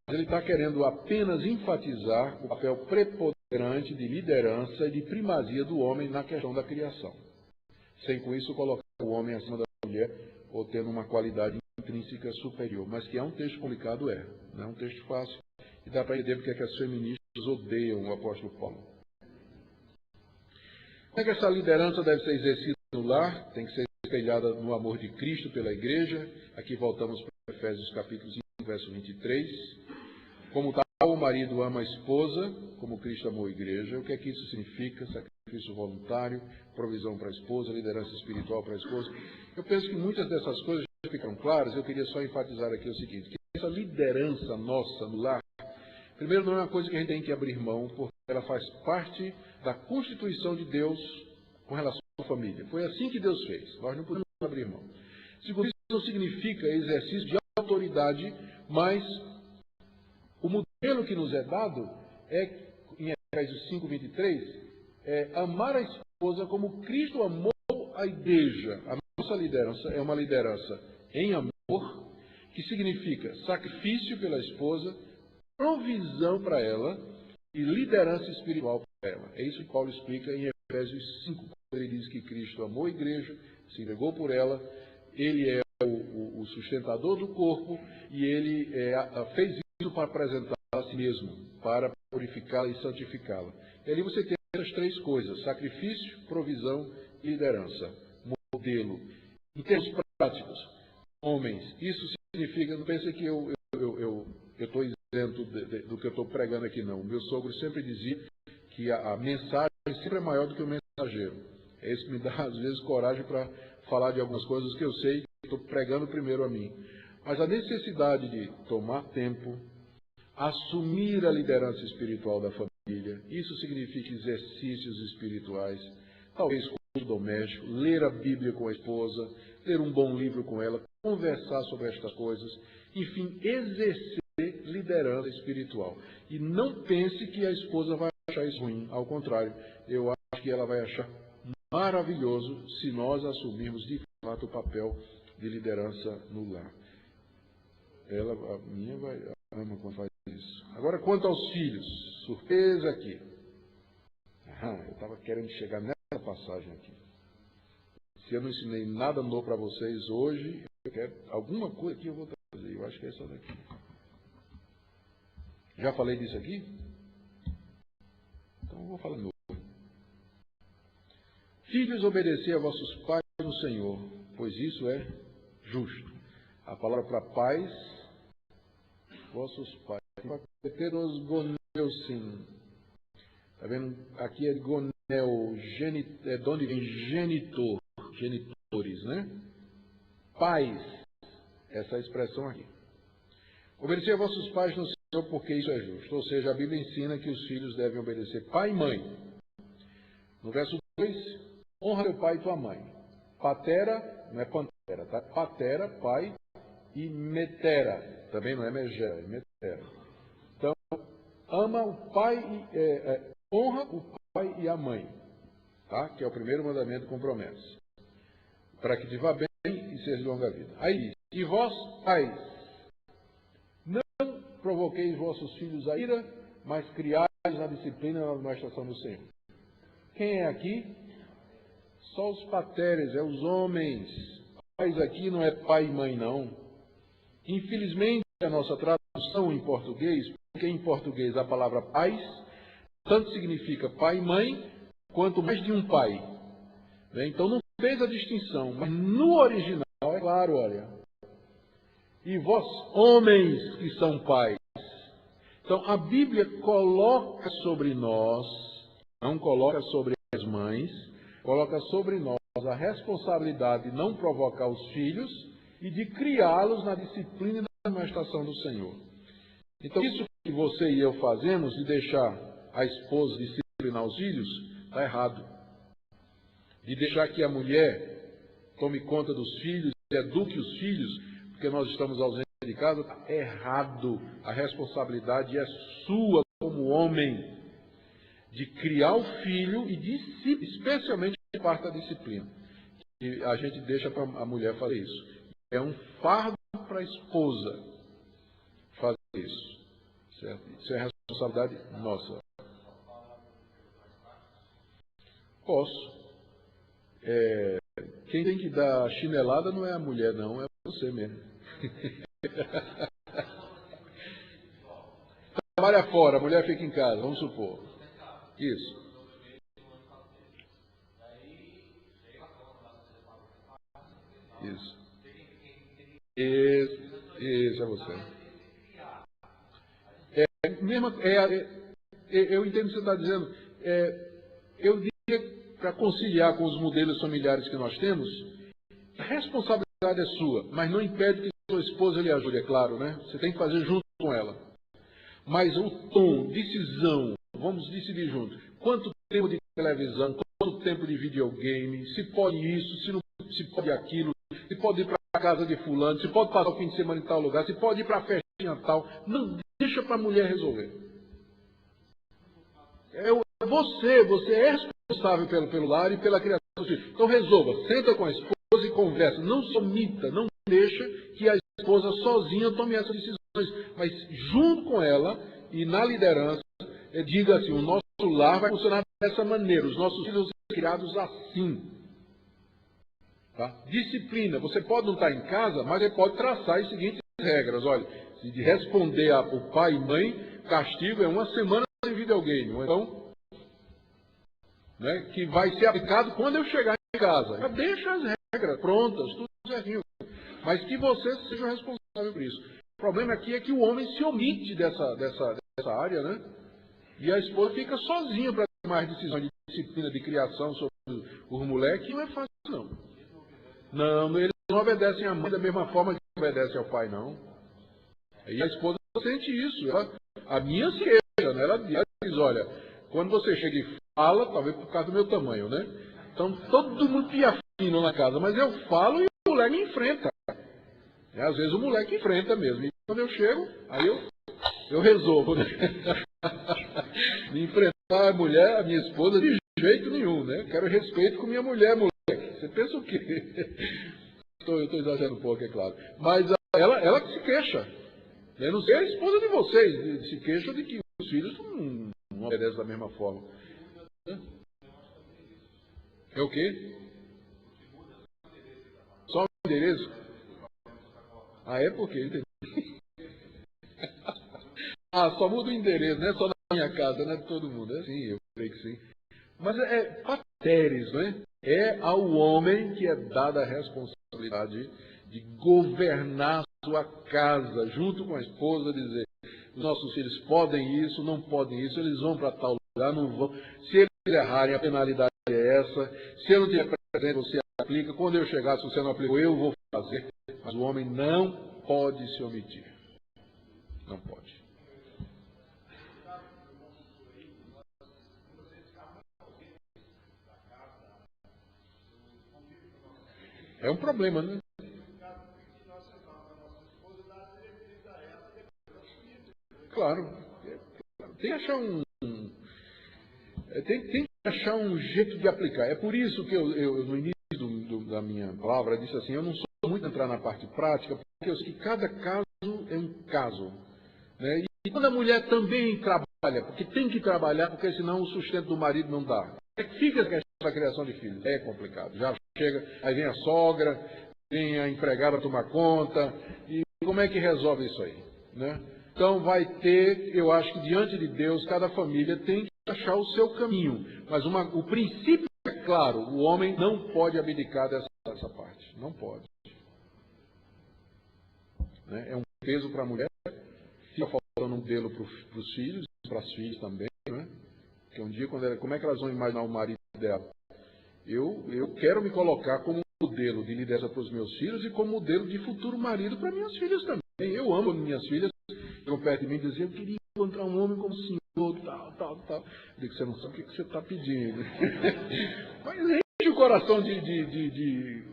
Mas ele está querendo apenas enfatizar o papel preponderante de liderança e de primazia do homem na questão da criação. Sem com isso colocar o homem acima da mulher ou tendo uma qualidade intrínseca superior. Mas que é um texto complicado, não é um texto fácil. E dá para entender porque é que as feministas odeiam o apóstolo Paulo. Como é que essa liderança deve ser exercida no lar? Tem que ser espelhada no amor de Cristo pela igreja. Aqui voltamos para Efésios capítulo 5, verso 23. Como tal, o marido ama a esposa, como Cristo amou a igreja. O que é que isso significa? Sacrifício voluntário, provisão para a esposa, liderança espiritual para a esposa. Eu penso que muitas dessas coisas já ficaram claras. Eu queria só enfatizar aqui o seguinte, que essa liderança nossa no lar, primeiro, não é uma coisa que a gente tem que abrir mão, porque ela faz parte da constituição de Deus com relação à família. Foi assim que Deus fez. Nós não podemos abrir mão. Segundo, isso não significa exercício de autoridade, mas o modelo que nos é dado é, em Efésios 5, 23, amar a esposa como Cristo amou a igreja. A nossa liderança é uma liderança em amor, que significa sacrifício pela esposa, provisão para ela e liderança espiritual para ela. É isso que Paulo explica em Efésios 5, quando ele diz que Cristo amou a igreja, se entregou por ela, ele é o sustentador do corpo e ele fez isso para apresentá-la a si mesmo, para purificá-la e santificá-la. E ali você tem essas três coisas, sacrifício, provisão e liderança. Modelo. Em termos práticos, homens, isso significa, não pense que eu estou isento do que eu estou pregando aqui, não. O meu sogro sempre dizia que a mensagem sempre é maior do que o mensageiro. É isso que me dá, às vezes, coragem para falar de algumas coisas que eu sei que estou pregando primeiro a mim. Mas a necessidade de tomar tempo, assumir a liderança espiritual da família, isso significa exercícios espirituais, talvez culto doméstico, ler a Bíblia com a esposa, ler um bom livro com ela, conversar sobre estas coisas, enfim, exercer liderança espiritual. E não pense que a esposa vai achar isso ruim, ao contrário, eu acho que ela vai achar maravilhoso se nós assumirmos de fato o papel de liderança no lar. Ela, a minha, ama quando faz isso. Agora, quanto aos filhos, surpresa aqui. Eu estava querendo chegar nessa passagem aqui. Se eu não ensinei nada novo para vocês hoje, eu quero alguma coisa que eu vou trazer. Eu acho que é essa daqui. Já falei disso aqui? Então eu vou falar de novo. Filhos, obedecei a vossos pais no Senhor, pois isso é justo. A palavra para pais, vossos pais. Peteros goneusim. Está vendo? Aqui é goneu, é de onde vem genitor, genitores, né? Pais, essa expressão aqui. Obedecei a vossos pais no Senhor, porque isso é justo. Ou seja, a Bíblia ensina que os filhos devem obedecer pai e mãe. No verso 2, honra teu pai e tua mãe. Patera, não é pantera, tá? Patera, pai, e metera, também não é megera, é metera. Então, ama o pai, honra o pai e a mãe, tá? Que é o primeiro mandamento com promessa. Para que te vá bem e seja de longa vida. Aí diz, e vós, pais, não provoqueis vossos filhos a ira, mas criai-os na disciplina e na administração do Senhor. Quem é aqui? Só os pateres, é os homens. Pais aqui não é pai e mãe, não. Infelizmente, a nossa tradução em português, porque em português a palavra pais tanto significa pai e mãe, quanto mais de um pai. Então não fez a distinção, mas no original é claro, olha. E vós, homens que são pais. Então a Bíblia coloca sobre nós, não coloca sobre as mães, coloca sobre nós a responsabilidade de não provocar os filhos e de criá-los na disciplina e na administração do Senhor. Então isso que você e eu fazemos, de deixar a esposa disciplinar os filhos, está errado. De deixar que a mulher tome conta dos filhos e eduque os filhos, porque nós estamos ausentes de casa, está errado. A responsabilidade é sua como homem, de criar o filho e de, especialmente parte da disciplina. E a gente deixa para a mulher fazer isso. É um fardo para a esposa fazer isso. Certo? Isso é responsabilidade nossa. Posso. Quem tem que dar chinelada não é a mulher, não, é você mesmo. Trabalha fora, a mulher fica em casa, vamos supor. Isso. Isso. Isso é você. Eu entendo o que você está dizendo. Eu diria, para conciliar com os modelos familiares que nós temos, a responsabilidade é sua, mas não impede que sua esposa lhe ajude, é claro, né? Você tem que fazer junto com ela. Mas o tom, decisão, vamos decidir juntos. Quanto tempo de televisão, quanto tempo de videogame, se pode isso, se não se pode aquilo, se pode ir para a casa de fulano, se pode passar o fim de semana em tal lugar, se pode ir para a festinha tal. Não deixa para a mulher resolver. Você é responsável pelo lar e pela criação dos filhos. Então resolva, senta com a esposa e conversa. Não se omita, não deixa que a esposa sozinha tome essas decisões, mas junto com ela e na liderança, diga assim, o nosso lar vai funcionar dessa maneira, os nossos filhos são criados assim. Tá? Disciplina, você pode não estar em casa, mas ele pode traçar as seguintes regras. Olha, se de responder ao pai e mãe, castigo é 1 semana de videogame, ou então, né, que vai ser aplicado quando eu chegar em casa. Já deixa as regras prontas, tudo certinho. Mas que você seja responsável por isso. O problema aqui é que o homem se omite dessa área, né? E a esposa fica sozinha para tomar decisões de disciplina, de criação sobre os moleques, não é fácil, não. Não, eles não obedecem à mãe da mesma forma que obedecem ao pai, não. E a esposa sente isso. A minha se queixa, né? Ela diz, olha, quando você chega e fala, talvez por causa do meu tamanho, né? Então todo mundo pia fino na casa, mas eu falo e o moleque me enfrenta. Às vezes o moleque enfrenta mesmo. E quando eu chego, aí eu resolvo, né? Enfrentar a mulher, a minha esposa, de jeito nenhum, né? Quero respeito com minha mulher, moleque. Você pensa o quê? Eu estou exagerando um pouco, é claro. Mas ela que se queixa. Eu não sei a esposa de vocês, se queixa de que os filhos não obedecem da mesma forma. É o quê? Só o endereço? Ah, é porque entendi. Só muda o endereço, não é só na minha casa, não é de todo mundo. É sim, eu creio que sim. Mas pateres, não é? É ao homem que é dada a responsabilidade de governar sua casa, junto com a esposa, dizer, os nossos filhos podem isso, não podem isso, eles vão para tal lugar, não vão. Se eles errarem, a penalidade é essa. Se eu não tiver presente, você aplica. Quando eu chegar, se você não aplicou, eu vou fazer. Mas o homem não pode se omitir. Não pode. É um problema, né? Claro. Tem que achar tem que achar um jeito de aplicar. É por isso que eu no início da minha palavra, disse assim, eu não sou muito entrar na parte prática, porque eu sei que cada caso é um caso. Né? E quando a mulher também trabalha, porque tem que trabalhar, porque senão o sustento do marido não dá. É que fica a questão da criação de filhos. É complicado. Já chega, aí vem a sogra, vem a empregada tomar conta, e como é que resolve isso aí? Né? Então vai ter, eu acho que diante de Deus, cada família tem que achar o seu caminho. Mas o princípio é claro, o homem não pode abdicar dessa parte. Não pode. Né? É um peso para a mulher, fica faltando um modelo para os filhos, para as filhas também. Né? Porque um dia, como é que elas vão imaginar o marido dela? Eu quero me colocar como modelo de liderança para os meus filhos e como modelo de futuro marido para minhas filhas também. Eu amo minhas filhas, chegam perto de mim e dizem, eu queria encontrar um homem como o senhor, tal. Eu digo, você não sabe o que você está pedindo. Mas enche o coração de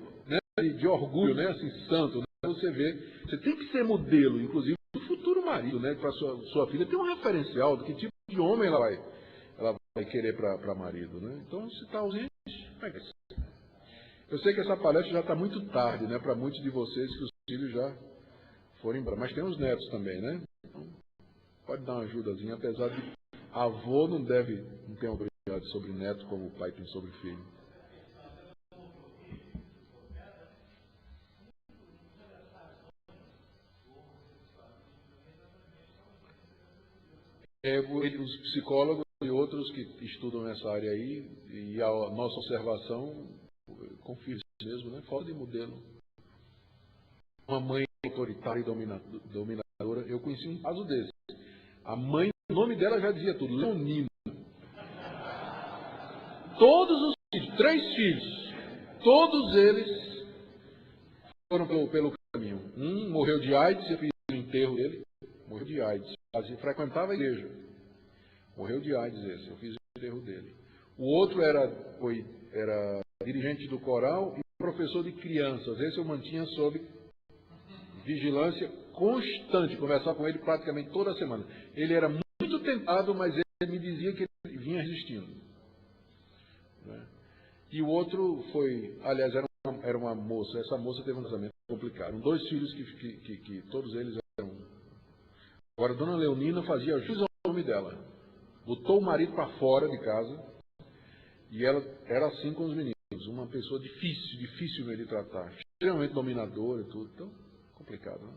orgulho, né? Assim, santo. Né? Você vê, você tem que ser modelo, inclusive, do futuro marido, né? Para sua filha ter um referencial do que tipo de homem ela vai querer para marido, né? Então, se está ausente, como é que é? Eu sei que essa palestra já está muito tarde, né? Para muitos de vocês que os filhos já foram embora. Mas tem os netos também, né? Então, pode dar uma ajudazinha, apesar de avô não tem autoridade sobre neto como o pai tem sobre filho. Os psicólogos e outros que estudam nessa área aí, e a nossa observação, confirma isso mesmo, né? Falta de modelo. Uma mãe autoritária e dominadora. Eu conheci um caso desse. A mãe, o nome dela já dizia tudo, Leonina. Todos os filhos, 3 filhos, todos eles foram pelo caminho. Um morreu de AIDS, eu fiz o enterro dele, morreu de AIDS. Frequentava a igreja. Morreu de AIDS esse, eu fiz o enterro dele. O outro era dirigente do coral e professor de crianças. Esse eu mantinha sob vigilância constante, conversar com ele praticamente toda semana. Ele era muito tentado, mas ele me dizia que ele vinha resistindo. Né? E o outro aliás, era uma moça. Essa moça teve um casamento complicado. Eram 2 filhos que todos eles eram. Agora, a dona Leonina fazia jus ao nome dela. Botou o marido para fora de casa e ela era assim com os meninos. Uma pessoa difícil de tratar. Extremamente dominadora e tudo. Então, complicado, né?